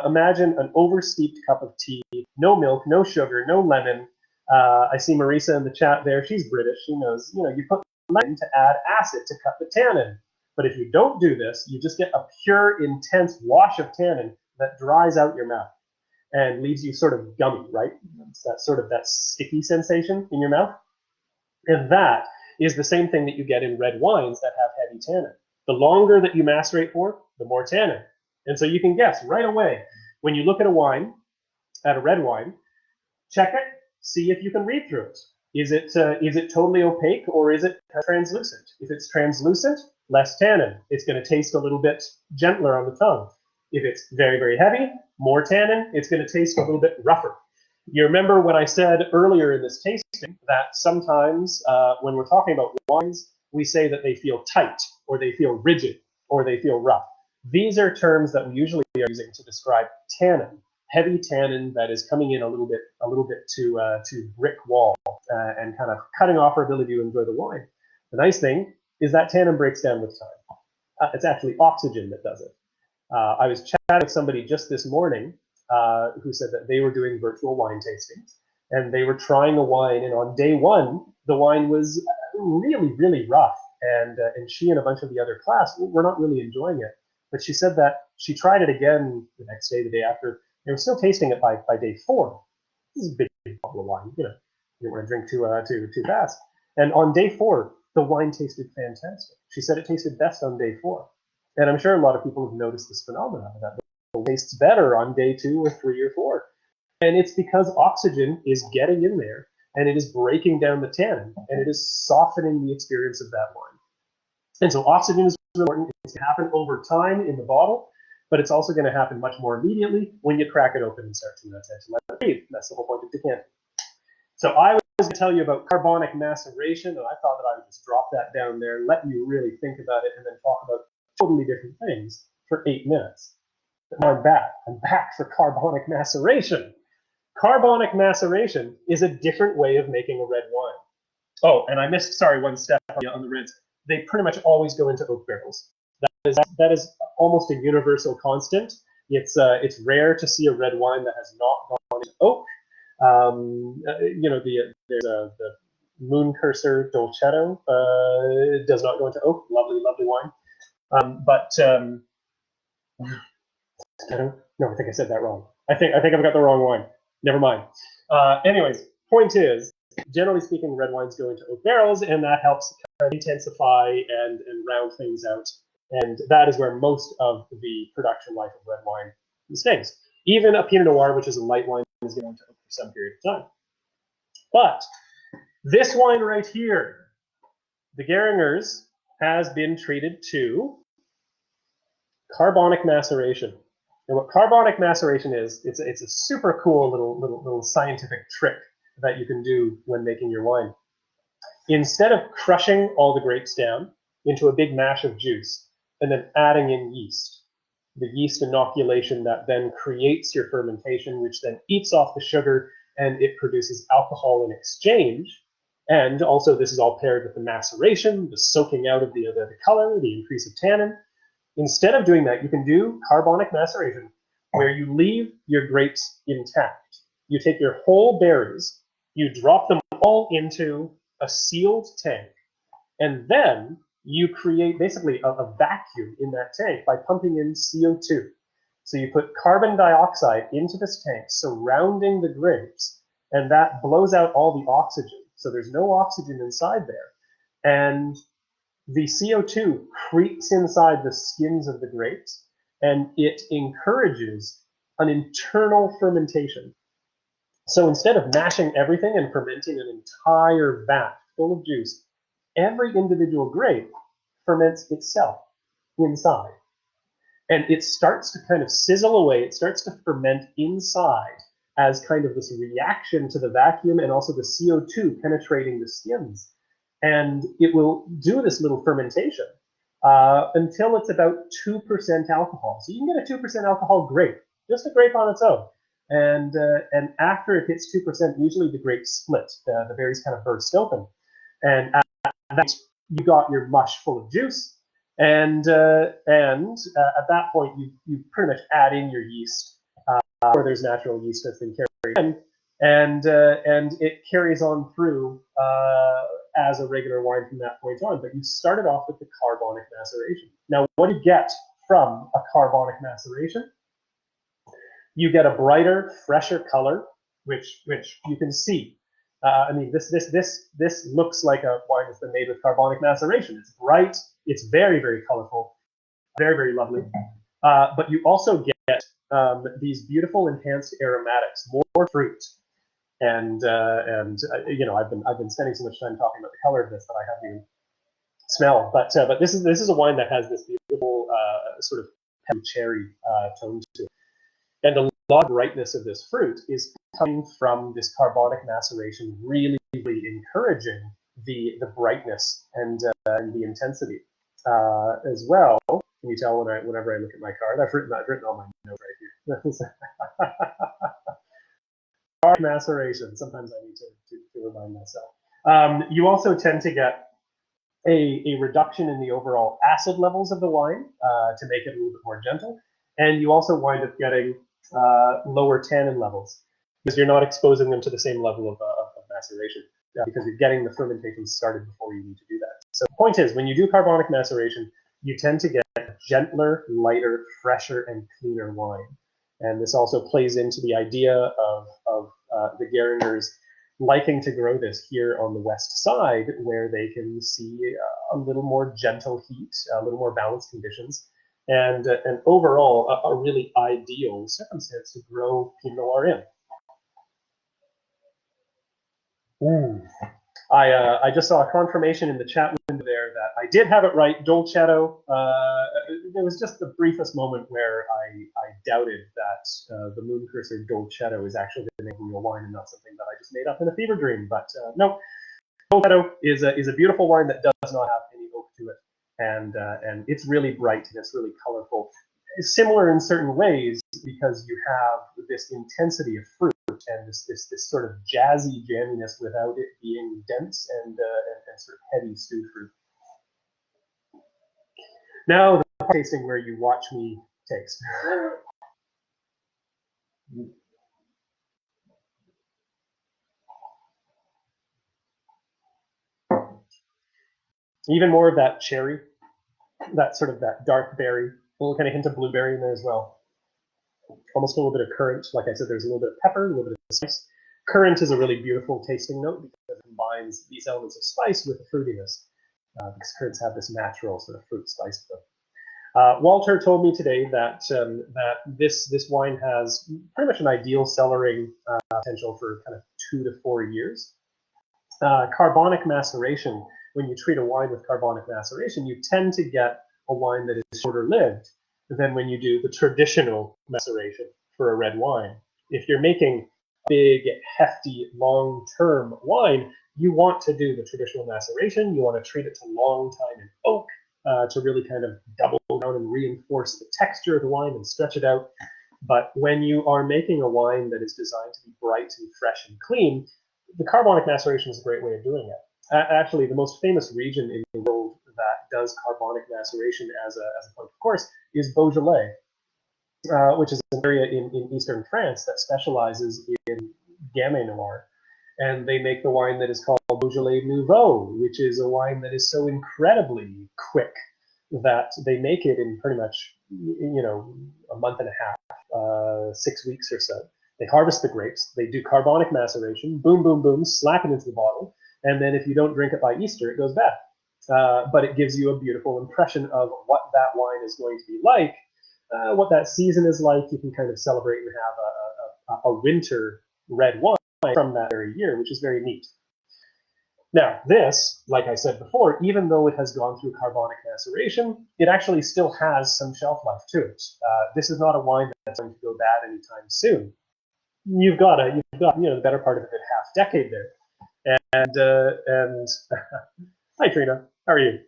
Imagine an oversteeped cup of tea, no milk, no sugar, no lemon. I see Marisa in the chat there. She's British. She knows, you put lemon to add acid to cut the tannin. But if you don't do this, you just get a pure, intense wash of tannin that dries out your mouth and leaves you sort of gummy, right? It's that sort of that sticky sensation in your mouth. And that is the same thing that you get in red wines that have heavy tannin. The longer that you macerate for, the more tannin. And so you can guess right away, when you look at a red wine, check it, see if you can read through it. Is it totally opaque or is it translucent? If it's translucent, less tannin. It's going to taste a little bit gentler on the tongue. If it's very, very heavy, more tannin, it's going to taste a little bit rougher. You remember when I said earlier in this tasting that sometimes when we're talking about wines, we say that they feel tight, or they feel rigid, or they feel rough. These are terms that we usually are using to describe tannin, heavy tannin that is coming in a little bit to brick wall and kind of cutting off our ability to enjoy the wine. The nice thing is that tannin breaks down with time. It's actually oxygen that does it. I was chatting with somebody just this morning who said that they were doing virtual wine tastings, and they were trying a wine, and on day one, the wine was really, really rough, and she and a bunch of the other class were not really enjoying it. But she said that she tried it again the next day, the day after. They were still tasting it by day 4. This is a big bottle of wine, you don't want to drink too fast. And on day 4, the wine tasted fantastic. She said it tasted best on day 4. And I'm sure a lot of people have noticed this phenomenon, that it tastes better on day 2 or 3 or 4. And it's because oxygen is getting in there, and it is breaking down the tannin, and it is softening the experience of that wine. And so oxygen is really important. It's going to happen over time in the bottle, but it's also going to happen much more immediately when you crack it open and start to let it breathe. That's the whole point of decanting. So I was going to tell you about carbonic maceration, and I thought that I would just drop that down there, let you really think about it, and then talk about totally different things for 8 minutes. But now I'm back. I'm back for carbonic maceration. Carbonic maceration is a different way of making a red wine. Oh, and I missed, one step on the reds. They pretty much always go into oak barrels. That is almost a universal constant. It's rare to see a red wine that has not gone into oak. There's the Moon Cursor Dolcetto does not go into oak. Lovely, lovely wine. No, I think I said that wrong. I think I've got the wrong wine. Never mind. Anyways, point is, generally speaking, red wines go into oak barrels, and that helps kind of intensify and round things out. And that is where most of the production life of red wine stays. Even a Pinot Noir, which is a light wine, is going to oak for some period of time. But this wine right here, the Gehringers, has been treated to carbonic maceration. And what carbonic maceration is, it's a super cool little scientific trick that you can do when making your wine. Instead of crushing all the grapes down into a big mash of juice and then adding in yeast, the yeast inoculation that then creates your fermentation, which then eats off the sugar and it produces alcohol in exchange. And also this is all paired with the maceration, the soaking out of the color, the increase of tannin. Instead of doing that, you can do carbonic maceration where you leave your grapes intact. You take your whole berries, you drop them all into a sealed tank, and then you create basically a vacuum in that tank by pumping in CO2. So you put carbon dioxide into this tank surrounding the grapes, and that blows out all the oxygen. So there's no oxygen inside there. And the CO2 creeps inside the skins of the grapes, and it encourages an internal fermentation. So instead of mashing everything and fermenting an entire vat full of juice, every individual grape ferments itself inside. And it starts to kind of sizzle away. It starts to ferment inside as kind of this reaction to the vacuum and also the CO2 penetrating the skins. And it will do this little fermentation until it's about 2% alcohol. So you can get a 2% alcohol grape, just a grape on its own. And after it hits 2%, usually the grapes split. The berries kind of burst open. And at that, you got your mush full of juice. And at that point, you pretty much add in your yeast, where there's natural yeast that's been carried in. And it carries on through as a regular wine from that point on. But you started off with the carbonic maceration. Now, what do you get from a carbonic maceration? You get a brighter, fresher color, which you can see. I mean, this looks like a wine that's been made with carbonic maceration. It's bright. It's very, very colorful, very, very lovely. But you also get these beautiful enhanced aromatics, more fruit. And you know, I've been spending so much time talking about the color of this that I haven't even smelled. But this is a wine that has this beautiful sort of cherry tone to it. And a lot of brightness of this fruit is coming from this carbonic maceration, really, really encouraging the brightness and the intensity as well. Can you tell whenever I look at my card? I've written all my notes right here. Maceration. Sometimes I need to remind myself. You also tend to get a reduction in the overall acid levels of the wine to make it a little bit more gentle, and you also wind up getting lower tannin levels because you're not exposing them to the same level of maceration because you're getting the fermentation started before you need to do that. So the point is, when you do carbonic maceration, you tend to get a gentler, lighter, fresher, and cleaner wine. And this also plays into the idea of the Gehringers liking to grow this here on the west side, where they can see a little more gentle heat, a little more balanced conditions, and overall a really ideal circumstance to grow Pinot Noir in. I just saw a confirmation in the chat window there that I did have it right, Dolcetto. There was just the briefest moment where I doubted that the moon cursor Dolcetto is actually the name of real wine and not something that I just made up in a fever dream. But no, Dolcetto is a beautiful wine that does not have any oak to it, and it's really bright and it's really colorful. It's similar in certain ways because you have this intensity of fruit and this sort of jazzy jamminess without it being dense and sort of heavy stewed fruit. Now the tasting where you watch me taste. Even more of that cherry, that sort of that dark berry, a little kind of hint of blueberry in there as well. Almost a little bit of currant. Like I said, there's a little bit of pepper, a little bit of spice. Currant is a really beautiful tasting note because it combines these elements of spice with the fruitiness. Because currants have this natural sort of fruit spice to them. Walter told me today that this wine has pretty much an ideal cellaring potential for kind of 2 to 4 years. Carbonic maceration, when you treat a wine with carbonic maceration, you tend to get a wine that is shorter lived than when you do the traditional maceration for a red wine. If you're making big, hefty, long-term wine, you want to do the traditional maceration. You want to treat it to long time in oak to really kind of double down and reinforce the texture of the wine and stretch it out. But when you are making a wine that is designed to be bright and fresh and clean, the carbonic maceration is a great way of doing it. Actually, the most famous region in the world that does carbonic maceration as a point of course is Beaujolais, which is an area in eastern France that specializes in Gamay Noir. And they make the wine that is called Beaujolais Nouveau, which is a wine that is so incredibly quick that they make it in pretty much, a month and a half, 6 weeks or so. They harvest the grapes, they do carbonic maceration, boom, boom, boom, slap it into the bottle, and then if you don't drink it by Easter, it goes bad. But it gives you a beautiful impression of what that wine is going to be like, what that season is like. You can kind of celebrate and have a winter red wine from that very year, which is very neat. Now, this, like I said before, even though it has gone through carbonic maceration, it actually still has some shelf life to it. This is not a wine that's going to go bad anytime soon. You've got the better part of a good half decade there, and hi Trina, how are you?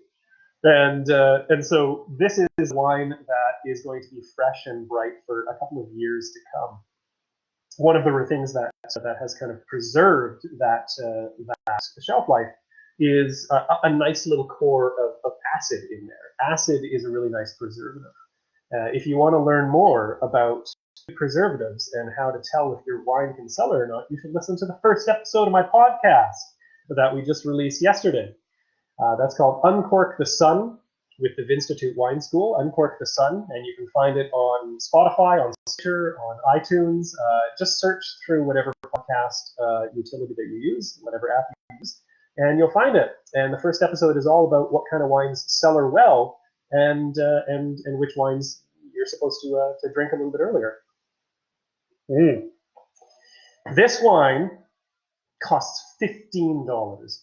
And so this is wine that is going to be fresh and bright for a couple of years to come. One of the things that has kind of preserved that shelf life is a nice little core of acid in there. Acid is a really nice preservative. If you want to learn more about preservatives and how to tell if your wine can cellar or not, you should listen to the first episode of my podcast that we just released yesterday. That's called Uncork the Sun with the Vinstitute Wine School, Uncork the Sun, and you can find it on Spotify, on Stitcher, on iTunes. Just search through whatever podcast utility that you use, whatever app you use, and you'll find it. And the first episode is all about what kind of wines cellar well and which wines you're supposed to drink a little bit earlier. This wine costs $15.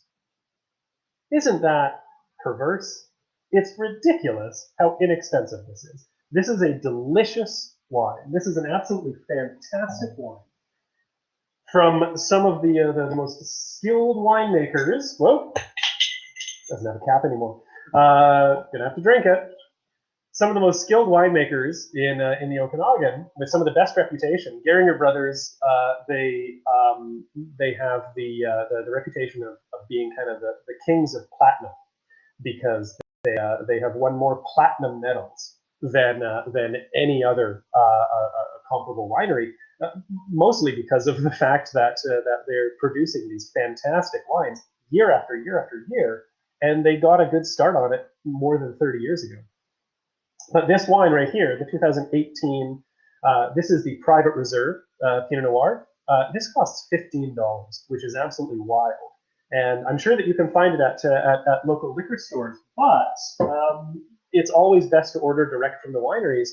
Isn't that perverse? It's ridiculous how inexpensive this is. This is a delicious wine. This is an absolutely fantastic wine from some of the most skilled winemakers. Whoa, doesn't have a cap anymore. Gonna have to drink it. Some of the most skilled winemakers in the Okanagan, with some of the best reputation. Gehringer brothers, they have the reputation of being kind of the kings of platinum, because they have won more platinum medals than any other comparable winery, mostly because of the fact that they're producing these fantastic wines year after year after year, and they got a good start on it more than 30 years ago. But this wine right here, the 2018, this is the Private Reserve Pinot Noir. This costs $15, which is absolutely wild. And I'm sure that you can find it at local liquor stores, but it's always best to order direct from the wineries,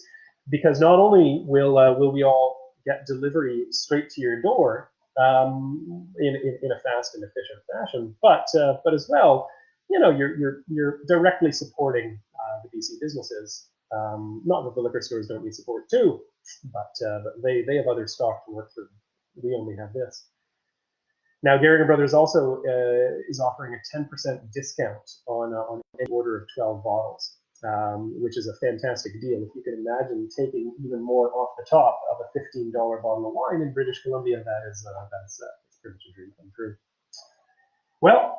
because not only will we all get delivery straight to your door in a fast and efficient fashion, but as well, you're directly supporting the BC businesses. Not that the liquor stores don't need support too, but they have other stock to work for them. We only have this. Now, Gehringer Brothers also is offering a 10% discount on any order of 12 bottles, which is a fantastic deal. If you can imagine taking even more off the top of a $15 bottle of wine in British Columbia, that's pretty much a dream come true. Well,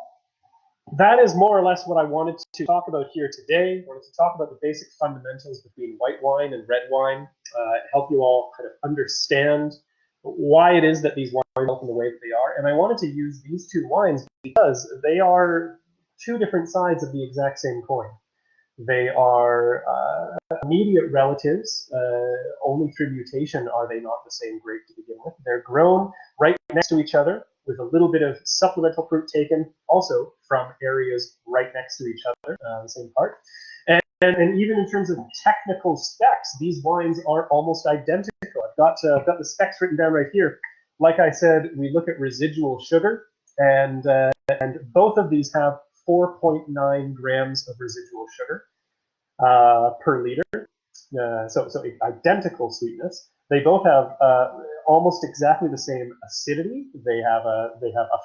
that is more or less what I wanted to talk about here today. I wanted to talk about the basic fundamentals between white wine and red wine, help you all kind of understand why it is that these wines are in the way that they are. And I wanted to use these two wines because they are two different sides of the exact same coin. They are immediate relatives. Only through mutation are they not the same grape to begin with. They're grown right next to each other with a little bit of supplemental fruit taken also from areas right next to each other, the same part. And even in terms of technical specs, these wines are almost identical. I've got the specs written down right here. Like I said, we look at residual sugar, and both of these have 4.9 grams of residual sugar per liter. So identical sweetness. They both have almost exactly the same acidity. They have a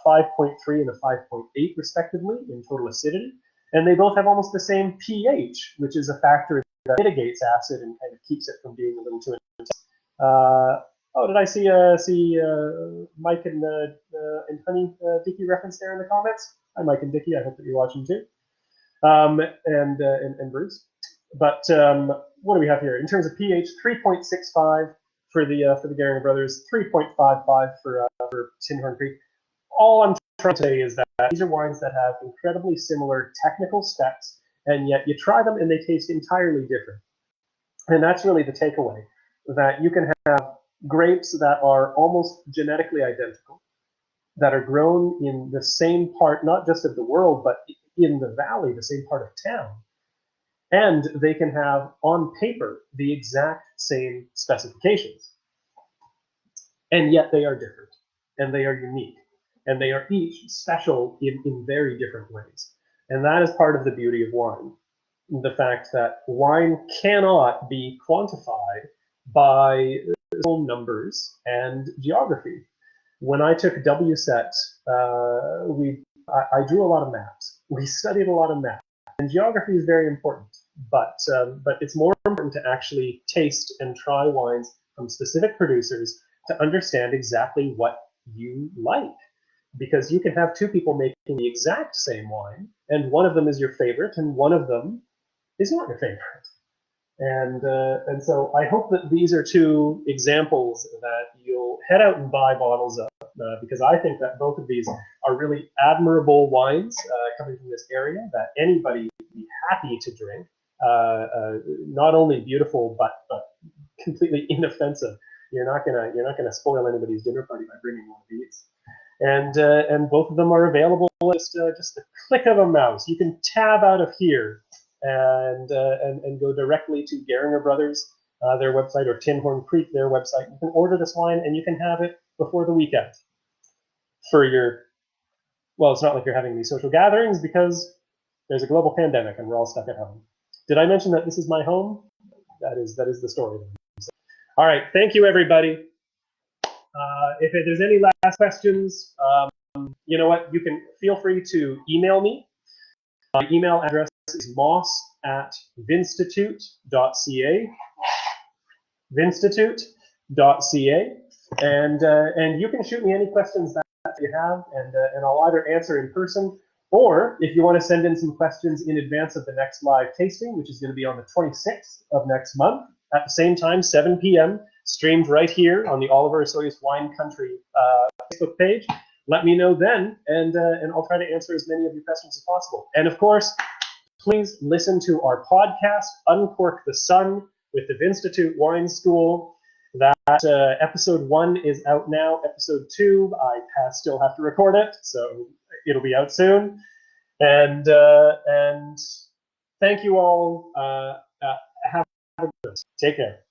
5.3 and a 5.8 respectively in total acidity, and they both have almost the same pH, which is a factor that mitigates acid and kind of keeps it from being a little too intense. Oh, did I see Mike and Honey Dicky reference there in the comments? Hi, Mike and Dicky. I hope that you're watching too, and Bruce. But what do we have here in terms of pH? 3.65 for the Gehringer brothers, 3.55 for Tinhorn Creek. All I'm trying to say is that these are wines that have incredibly similar technical specs, and yet you try them and they taste entirely different. And that's really the takeaway, that you can have grapes that are almost genetically identical, that are grown in the same part, not just of the world, but in the valley, the same part of town. And they can have, on paper, the exact same specifications. And yet they are different, and they are unique, and they are each special in very different ways. And that is part of the beauty of wine. The fact that wine cannot be quantified by numbers and geography. When I took WSET, I drew a lot of maps. We studied a lot of maps. And geography is very important, but it's more important to actually taste and try wines from specific producers to understand exactly what you like. Because you can have two people making the exact same wine, and one of them is your favorite, and one of them is not your favorite. And so I hope that these are two examples that you'll head out and buy bottles of, because I think that both of these are really admirable wines coming from this area that anybody would be happy to drink. Not only beautiful, but completely inoffensive. You're not gonna spoil anybody's dinner party by bringing one of these. And both of them are available just the click of a mouse. You can tab out of here and go directly to Gehringer Brothers, their website, or Tinhorn Creek, their website. You can order this wine and you can have it before the weekend for your, well, it's not like you're having these social gatherings because there's a global pandemic and we're all stuck at home. Did I mention that this is my home? That is the story. All right, thank you, everybody. If there's any last questions, you know what? You can feel free to email me. My email address is moss@vinstitute.ca. Vinstitute.ca, and you can shoot me any questions that you have, and I'll either answer in person, or if you want to send in some questions in advance of the next live tasting, which is going to be on the 26th of next month at the same time, 7 p.m. streamed right here on the Oliver Osoyoos Wine Country Facebook page. Let me know then, and I'll try to answer as many of your questions as possible. And of course, please listen to our podcast, Uncork the Sun, with the Vinstitute Wine School. That episode 1 is out now. Episode 2, I still have to record it, so it'll be out soon. And thank you all. Have a good day. Take care.